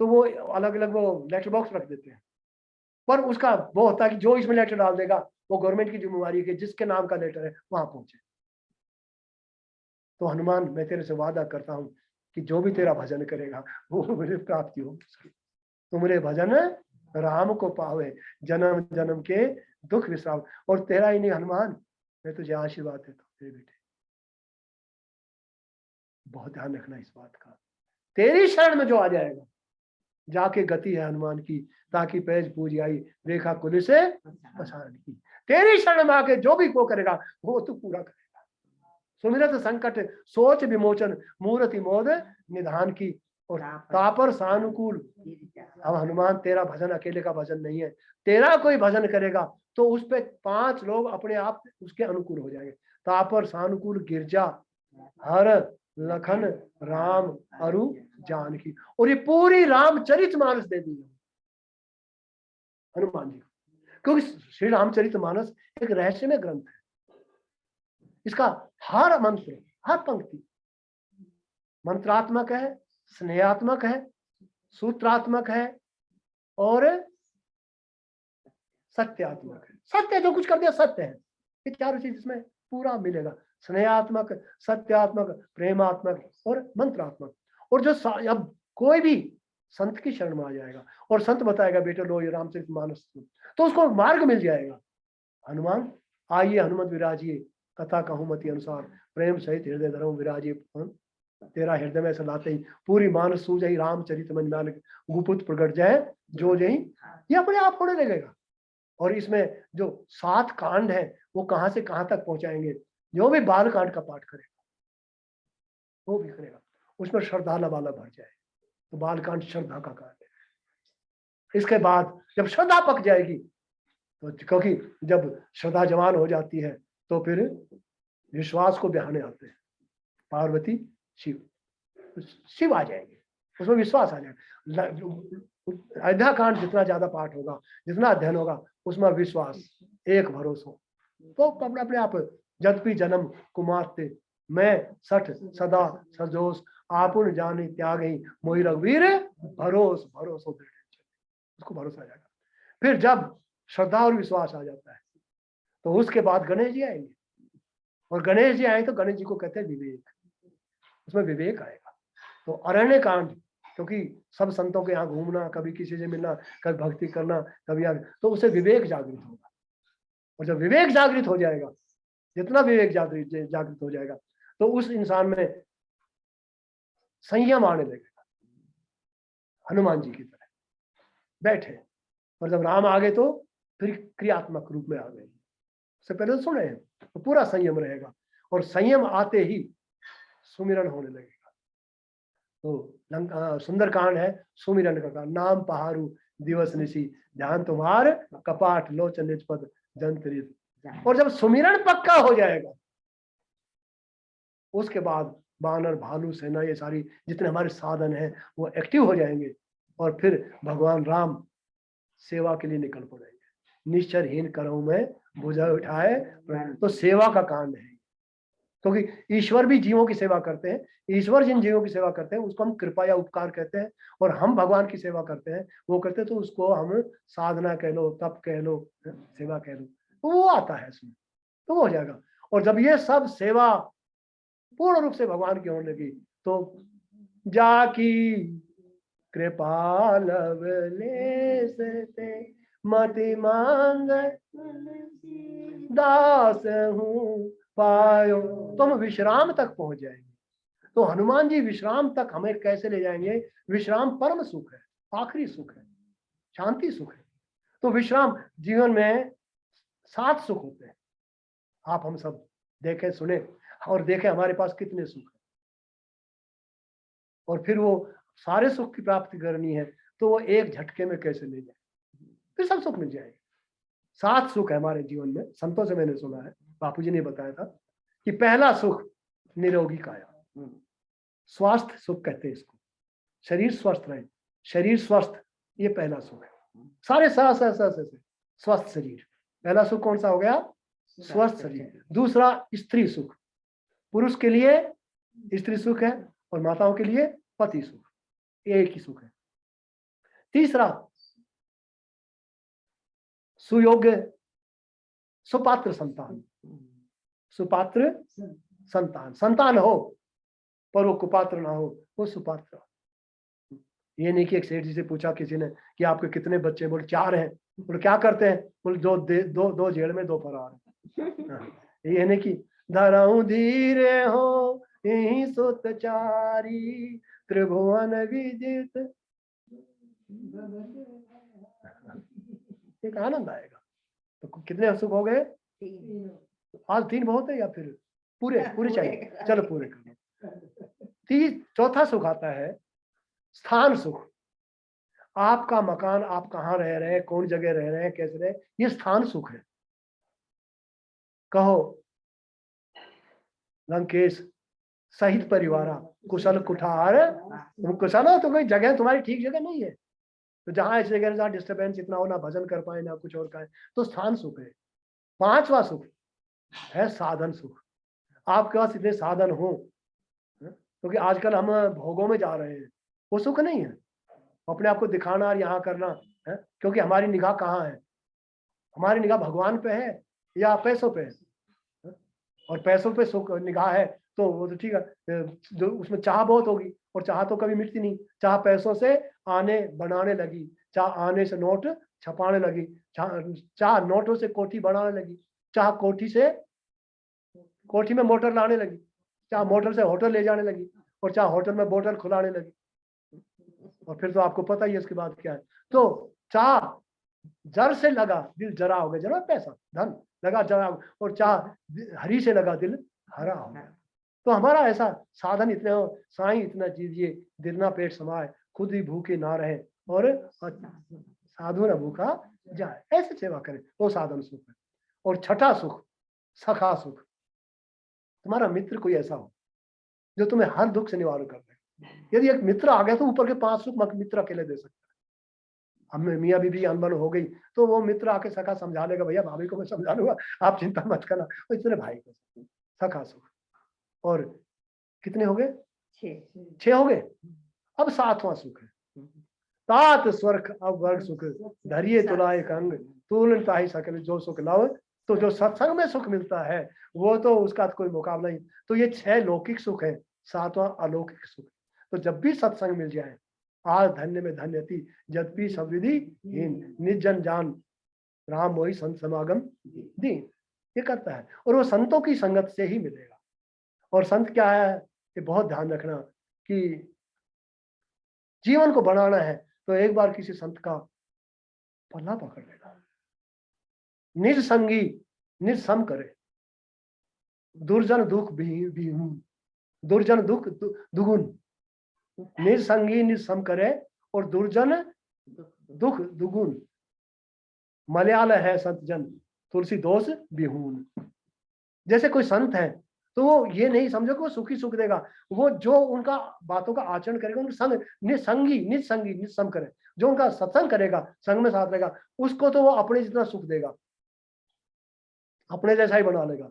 तो वो अलग अलग वो लेटर बॉक्स रख देते हैं, पर उसका वो होता है कि जो इसमें लेटर डाल देगा वो गवर्नमेंट की जिम्मेवारी है कि जिसके नाम का लेटर है वहां पहुंचे। तो हनुमान मैं तेरे से वादा करता हूं कि जो भी तेरा भजन करेगा वो मुझे प्राप्ति होगी। तुमरे भजन राम को पावे जन्म जन्म के दुख विश्राम। और तेरा ही नहीं हनुमान, मैं तुझे आशीर्वाद देता हूँ तेरे बेटे, बहुत ध्यान रखना इस बात का। तेरी शरण में जो आ जाएगा, जाके गति है हनुमान की, ताकि पैज पूज आई रेखा कुल से पछाड़ की। तेरी शरण में आके जो भी वो करेगा वो तू पूरा करेगा। सुमिरत संकट सोच विमोचन, मूर्ति मोद निधान की, और तापर सानुकूल। अब हनुमान तेरा भजन अकेले का भजन नहीं है, तेरा कोई भजन करेगा तो उस पे 5 लोग अपने आप उसके अनुकूल हो जाएंगे। तापर सानुकूल गिरजा हर लखन राम अरु जानकी। और ये पूरी रामचरित मानस दे दी हनुमान जी, क्योंकि श्री रामचरित मानस एक रहस्यमय ग्रंथ है। इसका हर मंत्र, हर पंक्ति मंत्रात्मक है, स्नेहात्मक है, सूत्रात्मक है और सत्यात्मक है। सत्य जो कुछ कर दिया सत्य है, ये चारों चीज इसमें पूरा मिलेगा। स्नेहात्मक, सत्यात्मक, प्रेमात्मक और मंत्रात्मक। और जो अब कोई भी संत की शरण में आ जाएगा और संत बताएगा बेटे लो ये रामचरित मानस, तो उसको मार्ग मिल जाएगा। हनुमान आइए हनुमत विराजिए, कथा कहूं मति अनुसार, प्रेम सहित हृदय धरम विराजिए। तेरा हृदय में ऐसा लाते ही पूरी मानस सूझ ही रामचरित मन में गुपुत प्रगट जाए जो जही, ये अपने आप होने लगेगा। और इसमें जो 7 कांड है वो कहां से कहां तक पहुंचाएंगे। जो भी बाल कांड का पाठ करेगा वो भी करेगा, उसमें श्रद्धा वाला भर जाए, तो बाल कांड श्रद्धा का कांड है। इसके बाद जब श्रद्धा पक जाएगी, तो क्योंकि जब श्रद्धा जवान हो जाती है तो फिर विश्वास को बहाने आते हैं। पार्वती शिव, शिव आ जाएंगे, उसमें विश्वास आ जाएगा। अयोध्या कांड जितना ज्यादा पाठ होगा, जितना अध्ययन होगा, उसमें विश्वास, एक भरोसा, तो अपने आप जदपि जन्म कुमारते मैं सठ सदा सजोस आपुन जाने त्याग ही मोहि रघुवीर भरोस भरोसो दृढ़, उसको भरोसा आ जाएगा। फिर जब श्रद्धा और विश्वास आ जाता है तो उसके बाद गणेश जी आएंगे, और गणेश जी आए तो गणेश जी को कहते हैं विवेक, उसमें विवेक आएगा। तो अरण्य कांड, क्योंकि सब संतों के यहाँ घूमना, कभी किसी से मिलना, कभी भक्ति करना, कभी तो उससे विवेक जागृत होगा, और जब विवेक जागृत हो जाएगा, जितना विवेक जागृत हो जाएगा तो उस इंसान में संयम आने लगेगा, हनुमान जी की तरह बैठे, और जब राम आ गए तो फिर क्रियात्मक रूप में आ गए। उससे पहले तो सुने हैं, तो पूरा संयम रहेगा, और संयम आते ही सुमिरन होने लगेगा। तो सुंदरकांड है सुमिरन का कांड। नाम पहारू दिवस निशी ध्यान तुम्हार कपाट लोचन निजपद जंत्रित। और जब सुमिरन पक्का हो जाएगा उसके बाद बानर भालू सेना ये सारी जितने हमारे साधन हैं वो एक्टिव हो जाएंगे, और फिर भगवान राम सेवा के लिए निकल पड़ेंगे। निश्चरहीन करो में भुजा उठाए, तो सेवा का कांड है, क्योंकि ईश्वर भी जीवों की सेवा करते हैं। ईश्वर जिन जीवों की सेवा करते हैं उसको हम कृपा या उपकार कहते हैं, और हम भगवान की सेवा करते हैं, वो करते हैं तो उसको हम साधना कह लो, तप कह लो, सेवा कह लो, तो वो आता है इसमें, तो वो हो जाएगा। और जब ये सब सेवा पूर्ण रूप से भगवान की होने लगी तो जाकी कृपा लवलेश ते मति मांग दास हूँ पायो, तो हम विश्राम तक पहुंच जाएंगे। तो हनुमान जी विश्राम तक हमें कैसे ले जाएंगे? विश्राम परम सुख है, आखिरी सुख है, शांति सुख है। तो विश्राम जीवन में 7 सुख होते हैं, आप हम सब देखें सुने और देखें हमारे पास कितने सुख है, और फिर वो सारे सुख की प्राप्ति करनी है तो वो एक झटके में कैसे ले जाए, फिर सब सुख मिल जाएगा। 7 सुख है हमारे जीवन में, संतों से मैंने सुना है, बापूजी ने बताया था कि पहला सुख निरोगी काया, स्वास्थ्य सुख कहते हैं इसको, शरीर स्वस्थ रहे, शरीर स्वस्थ, ये पहला सुख है। सारे स्वस्थ शरीर, पहला सुख कौन सा हो गया? स्वस्थ शरीर। दूसरा स्त्री सुख, पुरुष के लिए स्त्री सुख है और माताओं के लिए पति सुख, एक ही सुख है। तीसरा सुयोग्य सुपात्र संतान, सुपात्र संतान, संतान हो पर वो कुपात्र ना हो, वो सुपात्र। ये नहीं कि एक सेठ जी से पूछा किसी ने कि आपके कितने बच्चे, बोले 4 हैं, बोले क्या करते हैं, बोले दो जेल में 2 फरार। ये नहीं कि धराऊं धीरे हो यही सुतचारी त्रिभुवन विदित, एक आनंद आएगा। तो कितने सुख हो गए? आज 3 बहुत है या फिर पूरे चाहिए? चलो पूरे करो। चौथा सुख आता है स्थान सुख। आपका मकान, आप कहाँ रह रहे हैं, कौन जगह रह रहे हैं, कैसे रहे, ये स्थान सुख है। कहो लंकेश सहित परिवार कुशल कुठार, तुम कुशल हो तो कोई जगह तुम्हारी ठीक जगह नहीं है, तो जहां ऐसी जगह जहाँ डिस्टर्बेंस इतना हो, ना भजन कर पाए ना कुछ और का है, तो स्थान सुख है। 5वां सुख है साधन सुख। आपके पास इतने साधन हो, क्योंकि आजकल हम भोगों में जा रहे हैं, वो सुख नहीं है अपने आप को दिखाना और यहाँ करना है, क्योंकि हमारी निगाह कहाँ है? हमारी निगाह भगवान पे है या पैसों पे है? और पैसों पे सुख निगाह है तो वो तो ठीक है, जो उसमें चाह बहुत होगी, और चाह तो कभी मिटती नहीं। चाह पैसों से आने बनाने लगी, चाह आने से नोट छपाने लगी, चाह नोटों से कोठी बनाने लगी, चाह कोठी में मोटर लाने लगी, चाह मोटर से होटल ले जाने लगी, और चाह होटल में बोतल खुलाने लगी, और फिर तो आपको पता ही है इसके बाद क्या है। तो चाह जर से लगा दिल जरा हो गया, जरा पैसा धन लगा जरा, और चाह हरी से लगा दिल हरा हो गया। तो हमारा ऐसा साधन इतने हो, साईं इतना दीजिए दिल ना पेट समाए, खुद ही भूखे ना रहे और साधु न भूखा जाए, ऐसे सेवा करें, वो साधन सुख है। और छठा सुख सखा सुख, तुम्हारा मित्र कोई ऐसा हो जो तुम्हें हर दुख से निवारण कर दे। यदि एक मित्र आ गया तो ऊपर के 5 सुख मित्र अकेले दे सकता है। हमें मियाँ बीवी अनबन हो गई तो वो मित्र आके सखा समझा लेगा, भैया भाभी को मैं समझा लूंगा, आप चिंता मत करना। तो इतने भाई को सखा सुख। और कितने हो गए? 6 हो गए। अब 7वां सुख है, तात स्वर्ग अब वर्ग सुख धरिए तुला एक अंग तुलन ताहि सकल जो सुख लव। तो जो सत्संग में सुख मिलता है वो तो उसका कोई मुकाबला नहीं। तो ये 6 लौकिक सुख है, 7वां अलौकिक सुख। तो जब भी सत्संग मिल जाए, आज धन्य में धन्यति जब भी सविधि हीन निर्जन जान राम मोहि संत समागम दीन। ये करता है और वो संतों की संगत से ही मिलेगा। और संत क्या है, ये बहुत ध्यान रखना कि जीवन को बनाना है तो एक बार किसी संत का पल्ला पकड़ लेना, निज संगी निज सम करे, दुर्जन दुख भी दुर्जन दुख दुगुन। निज संगी निज सम करे और दुर्जन दुख दुगुन। मलयाल है संत जन तुलसी दोष बिहून। जैसे कोई संत है तो वो ये नहीं समझो कि वो सुखी सुख देगा, वो जो उनका बातों का आचरण करेगा, उनके संग निज संगी निज सम करे, जो उनका सत्संग करेगा, संग में साथ रहेगा, उसको तो वो अपने जितना सुख देगा, अपने जैसा ही बना लेगा।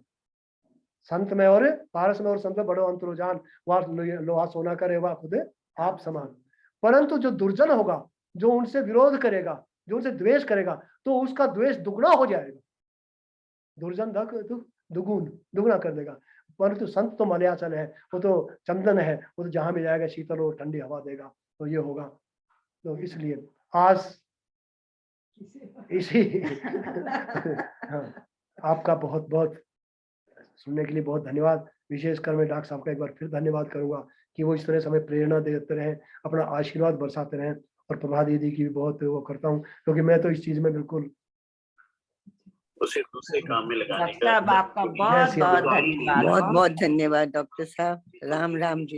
संत में और पारस में और संत में बड़ो अंतर जान, वह लोहा सोना करे वह खुद आप समान। परंतु जो दुर्जन होगा, जो उनसे विरोध करेगा, जो उनसे द्वेष करेगा, तो उसका द्वेष दुगना हो जाएगा। दुर्जन दुगुना कर देगा। परंतु संत तो मलयाचल है, वो तो चंदन है, वो तो जहां भी जाएगा शीतल और ठंडी हवा देगा। तो ये होगा। तो इसलिए आज इसी हाँ, आपका बहुत बहुत सुनने के लिए बहुत धन्यवाद। विशेषकर मैं डॉक्टर साहब का एक बार फिर धन्यवाद करूंगा कि वो इस तरह से हमें प्रेरणा देते रहे, अपना आशीर्वाद बरसाते रहे। और प्रभा दीदी की भी बहुत वो करता हूँ, क्योंकि मैं तो इस चीज में बिल्कुल उसे दूसरे काम में लगाने का। आपका बहुत बहुत धन्यवाद। बहुत बहुत धन्यवाद डॉक्टर साहब। राम राम जी।